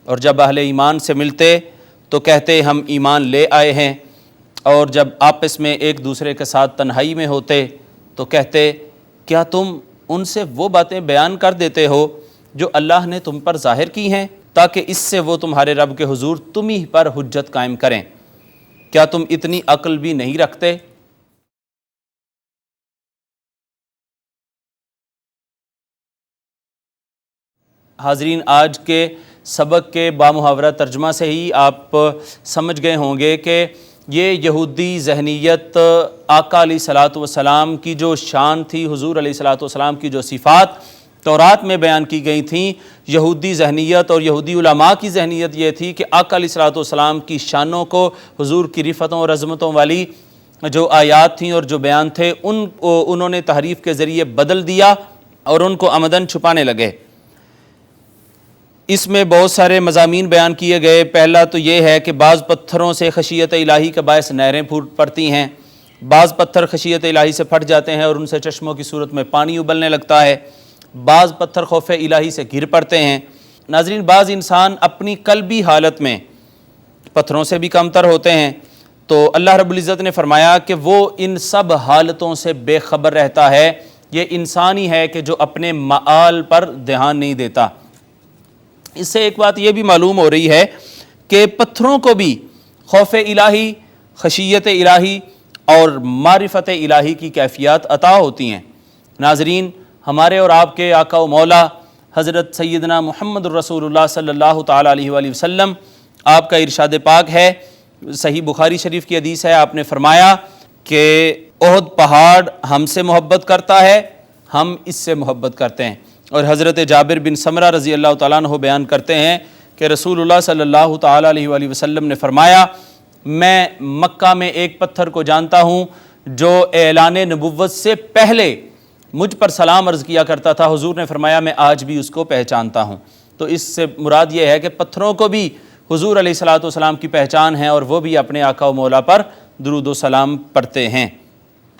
اور جب اہل ایمان سے ملتے تو کہتے ہم ایمان لے آئے ہیں، اور جب آپس میں ایک دوسرے کے ساتھ تنہائی میں ہوتے تو کہتے کیا تم ان سے وہ باتیں بیان کر دیتے ہو جو اللہ نے تم پر ظاہر کی ہیں، تاکہ اس سے وہ تمہارے رب کے حضور تم ہی پر حجت قائم کریں، کیا تم اتنی عقل بھی نہیں رکھتے؟ حاضرین، آج کے سبق کے بامحاورہ ترجمہ سے ہی آپ سمجھ گئے ہوں گے کہ یہ یہودی ذہنیت آقا علیہ الصلوۃ والسلام کی جو شان تھی، حضور علیہ الصلوۃ والسلام کی جو صفات، تورات میں بیان کی گئی تھیں۔ یہودی ذہنیت اور یہودی علماء کی ذہنیت یہ تھی کہ آقا علیہ الصلوۃ والسلام کی شانوں کو، حضور کی رفتوں اور عظمتوں والی جو آیات تھیں اور جو بیان تھے انہوں نے تحریف کے ذریعے بدل دیا اور ان کو عمدن چھپانے لگے۔ اس میں بہت سارے مضامین بیان کیے گئے۔ پہلا تو یہ ہے کہ بعض پتھروں سے خشیت الہی کا باعث نہریں پھوٹ پڑتی ہیں، بعض پتھر خشیت الہی سے پھٹ جاتے ہیں اور ان سے چشموں کی صورت میں پانی ابلنے لگتا ہے، بعض پتھر خوف الہی سے گر پڑتے ہیں۔ ناظرین، بعض انسان اپنی قلبی حالت میں پتھروں سے بھی کمتر ہوتے ہیں، تو اللہ رب العزت نے فرمایا کہ وہ ان سب حالتوں سے بے خبر رہتا ہے۔ یہ انسان ہی ہے کہ جو اپنے مآل پر دھیان نہیں دیتا۔ اس سے ایک بات یہ بھی معلوم ہو رہی ہے کہ پتھروں کو بھی خوف الہی، خشیت الہی اور معرفت الہی کی کیفیات عطا ہوتی ہیں۔ ناظرین، ہمارے اور آپ کے آقا و مولا حضرت سیدنا محمد الرسول اللہ صلی اللہ تعالیٰ علیہ وآلہ وسلم، آپ کا ارشاد پاک ہے، صحیح بخاری شریف کی حدیث ہے، آپ نے فرمایا کہ احد پہاڑ ہم سے محبت کرتا ہے، ہم اس سے محبت کرتے ہیں۔ اور حضرت جابر بن سمرہ رضی اللہ تعالیٰ عنہ بیان کرتے ہیں کہ رسول اللہ صلی اللہ تعالیٰ علیہ وآلہ وسلم نے فرمایا، میں مکہ میں ایک پتھر کو جانتا ہوں جو اعلان نبوت سے پہلے مجھ پر سلام عرض کیا کرتا تھا۔ حضور نے فرمایا میں آج بھی اس کو پہچانتا ہوں۔ تو اس سے مراد یہ ہے کہ پتھروں کو بھی حضور علیہ الصلوۃ والسلام کی پہچان ہے اور وہ بھی اپنے آقا و مولا پر درود و سلام پڑھتے ہیں۔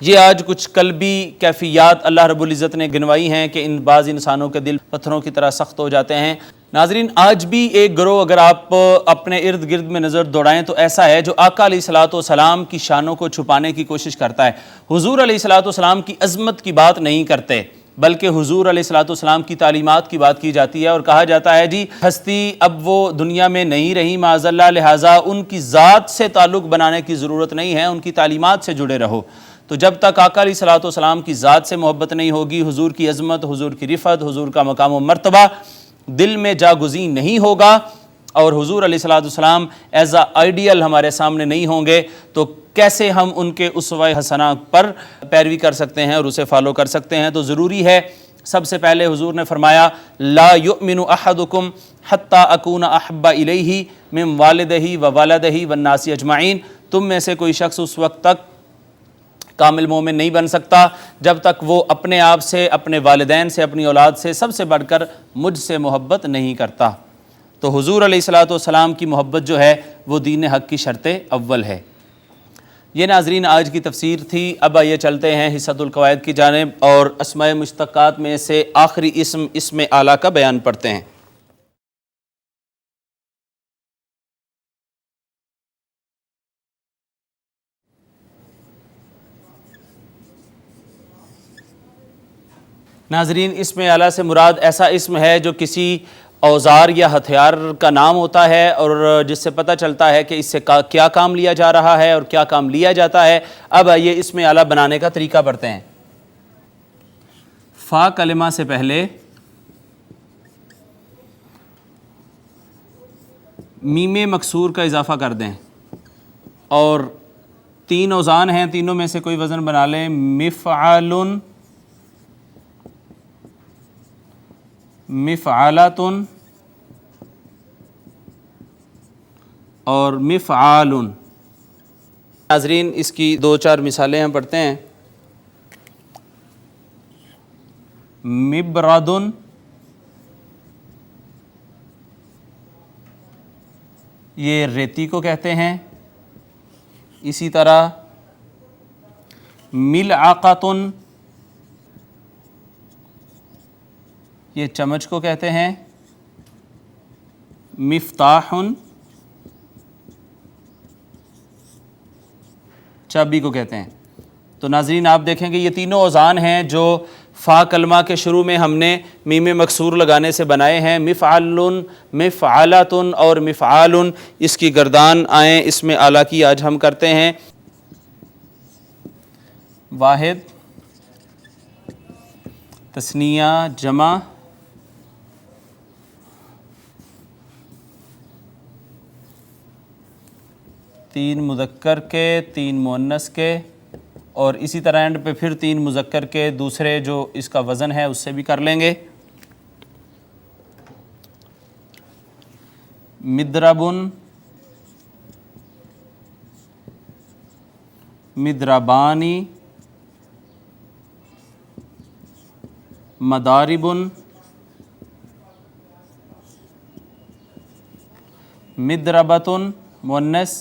یہ آج کچھ قلبی کیفیات اللہ رب العزت نے گنوائی ہیں کہ ان بعض انسانوں کے دل پتھروں کی طرح سخت ہو جاتے ہیں۔ ناظرین، آج بھی ایک گروہ اگر آپ اپنے ارد گرد میں نظر دوڑائیں تو ایسا ہے جو آقا علیہ الصلوۃ والسلام کی شانوں کو چھپانے کی کوشش کرتا ہے۔ حضور علیہ الصلوۃ والسلام کی عظمت کی بات نہیں کرتے، بلکہ حضور علیہ الصلوۃ والسلام کی تعلیمات کی بات کی جاتی ہے اور کہا جاتا ہے جی ہستی اب وہ دنیا میں نہیں رہی معاذ اللہ، لہٰذا ان کی ذات سے تعلق بنانے کی ضرورت نہیں ہے، ان کی تعلیمات سے جڑے رہو۔ تو جب تک آقا علیہ الصلوۃ والسلام کی ذات سے محبت نہیں ہوگی، حضور کی عظمت، حضور کی رفعت، حضور کا مقام و مرتبہ دل میں جاگزین نہیں ہوگا اور حضور علیہ الصلوۃ والسلام ایز اے آئیڈیل ہمارے سامنے نہیں ہوں گے، تو کیسے ہم ان کے اسوہ حسنہ پر پیروی کر سکتے ہیں اور اسے فالو کر سکتے ہیں؟ تو ضروری ہے، سب سے پہلے حضور نے فرمایا لا یؤمن احدکم حتی اکون احب الیہ من والدہ و والدہ والناس اجمعین، تم میں سے کوئی شخص اس وقت تک کامل مومن نہیں بن سکتا جب تک وہ اپنے آپ سے، اپنے والدین سے، اپنی اولاد سے سب سے بڑھ کر مجھ سے محبت نہیں کرتا۔ تو حضور علیہ الصلوۃ والسلام کی محبت جو ہے وہ دین حق کی شرط اول ہے۔ یہ ناظرین آج کی تفسیر تھی۔ اب آئیے چلتے ہیں حصۃ القواعد کی جانب اور اسماء مشتقات میں سے آخری اسم اعلیٰ کا بیان پڑھتے ہیں۔ ناظرین، اسم اعلیٰ سے مراد ایسا اسم ہے جو کسی اوزار یا ہتھیار کا نام ہوتا ہے اور جس سے پتہ چلتا ہے کہ اس سے کیا کام لیا جا رہا ہے اور کیا کام لیا جاتا ہے۔ اب آئیے اسم اعلیٰ بنانے کا طریقہ پڑھتے ہیں۔ فا کلمہ سے پہلے میم مکسور کا اضافہ کر دیں اور 3 اوزان ہیں، تینوں میں سے کوئی وزن بنا لیں۔ مفعل، مفعلۃ اور مفعال۔ ناظرین، اس کی 2-4 مثالیں ہم پڑھتے ہیں۔ مبرد، یہ ریتی کو کہتے ہیں۔ اسی طرح ملعقۃ، یہ چمچ کو کہتے ہیں۔ مفتاح، چابی کو کہتے ہیں۔ تو ناظرین آپ دیکھیں کہ یہ تینوں اوزان ہیں جو فا کلمہ کے شروع میں ہم نے میم مکسور لگانے سے بنائے ہیں۔ مفعل، مفعلۃ اور مفعال۔ اس کی گردان آئیں اسم اعلیٰ کی آج ہم کرتے ہیں۔ واحد، تثنیہ، جمع، تین مذکر کے، 3 مؤنث کے، اور اسی طرح اینڈ پہ پھر 3 مذکر کے دوسرے جو اس کا وزن ہے اس سے بھی کر لیں گے۔ مدرب مدربانی مدارب مدربۃ مؤنث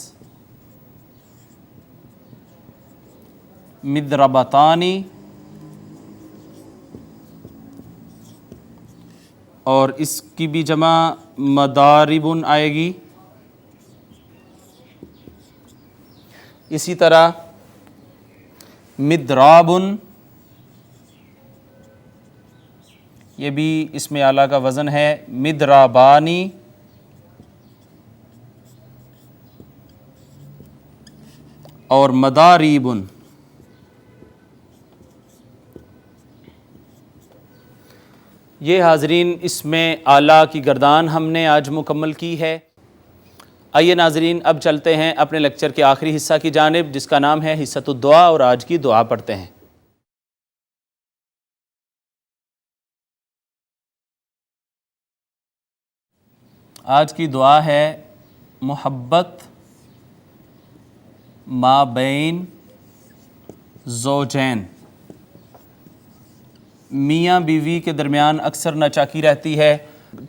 مدربتانی اور اس کی بھی جمع مدارب آئے گی. اسی طرح مدراب یہ بھی اسم اعلیٰ کا وزن ہے. مدرابانی اور مداریب. یہ حاضرین اسم اعلیٰ کی گردان ہم نے آج مکمل کی ہے. آئیے ناظرین اب چلتے ہیں اپنے لیکچر کے آخری حصہ کی جانب جس کا نام ہے حصۃ الدعا، اور آج کی دعا پڑھتے ہیں. آج کی دعا ہے محبت ما بین زوجین. میاں بیوی کے درمیان اکثر ناچاکی رہتی ہے،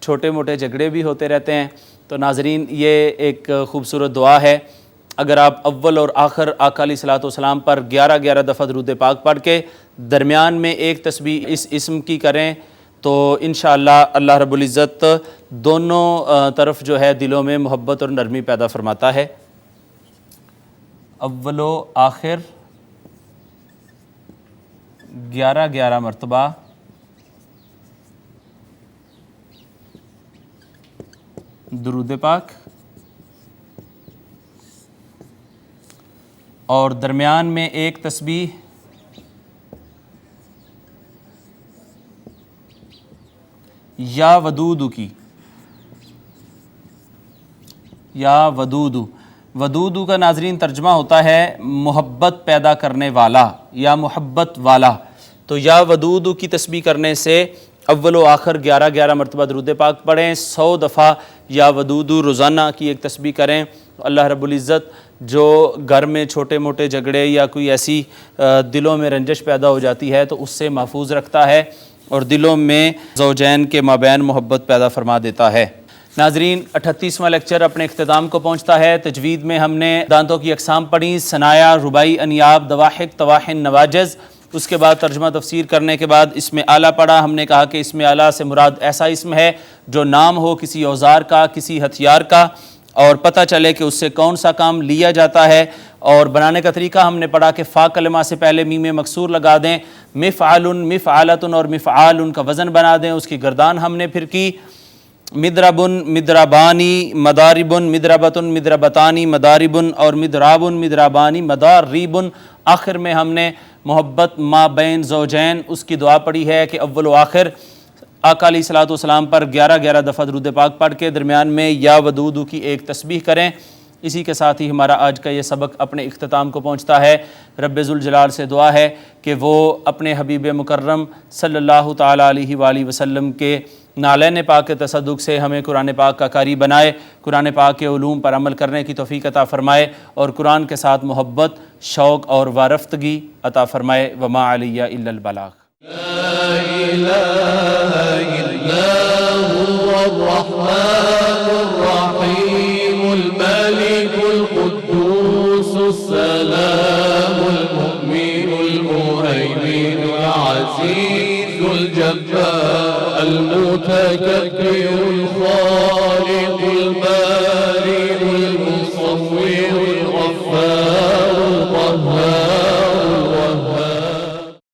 چھوٹے موٹے جھگڑے بھی ہوتے رہتے ہیں. تو ناظرین یہ ایک خوبصورت دعا ہے. اگر آپ اول اور آخر آقا علیہ الصلوۃ والسلام پر 11 دفعہ درود پاک پڑھ کے درمیان میں ایک تسبیح اس اسم کی کریں تو انشاءاللہ اللہ رب العزت دونوں طرف جو ہے دلوں میں محبت اور نرمی پیدا فرماتا ہے. اول و آخر 11 مرتبہ درود پاک، اور درمیان میں ایک تسبیح یا ودود کی. یا ودود کا ناظرین ترجمہ ہوتا ہے محبت پیدا کرنے والا یا محبت والا. تو یا ودود کی تسبیح کرنے سے اول و آخر 11 مرتبہ درود پاک پڑھیں. 100 دفعہ یا ودود روزانہ کی ایک تسبیح کریں. اللہ رب العزت جو گھر میں چھوٹے موٹے جھگڑے یا کوئی ایسی دلوں میں رنجش پیدا ہو جاتی ہے تو اس سے محفوظ رکھتا ہے اور دلوں میں زوجین کے مابین محبت پیدا فرما دیتا ہے. ناظرین 38واں لیکچر اپنے اختتام کو پہنچتا ہے. تجوید میں ہم نے دانتوں کی اقسام پڑھی، ثنایا، رباعی، انیاب، دواحق، طواحن، نواجز. اس کے بعد ترجمہ تفسیر کرنے کے بعد اسم اعلیٰ پڑھا. ہم نے کہا کہ اسم اعلیٰ سے مراد ایسا اسم ہے جو نام ہو کسی اوزار کا، کسی ہتھیار کا، اور پتہ چلے کہ اس سے کون سا کام لیا جاتا ہے. اور بنانے کا طریقہ ہم نے پڑھا کہ فا کلمہ سے پہلے میم مکسور لگا دیں، مفعل، مفعلۃ اور مفعال کا وزن بنا دیں. اس کی گردان ہم نے پھر کی مدرب، مدربانی، مدارب، مدربۃ، مدربتانی، مدارب اور مدراب، مدرابانی، مدارب. آخر میں ہم نے محبت ما بین زوجین اس کی دعا پڑھی ہے کہ اول و آخر آقا علیہ الصلوۃ والسلام پر 11 دفعہ درود پاک پڑھ کے درمیان میں یا ودود کی ایک تسبیح کریں. اسی کے ساتھ ہی ہمارا آج کا یہ سبق اپنے اختتام کو پہنچتا ہے. رب ذوالجلال سے دعا ہے کہ وہ اپنے حبیب مکرم صلی اللہ تعالیٰ علیہ وآلہ وسلم کے نالین پاک کے تصدق سے ہمیں قرآن پاک کا قاری بنائے، قرآن پاک کے علوم پر عمل کرنے کی توفیق عطا فرمائے اور قرآن کے ساتھ محبت، شوق اور وارفتگی عطا فرمائے. وما علیہ الا البلاغ. لا إله إلا هو الرحمن الرحيم الملك القدوس السلام المؤمن المهيمن العزيز الجبار المتكبر الخالق البارئ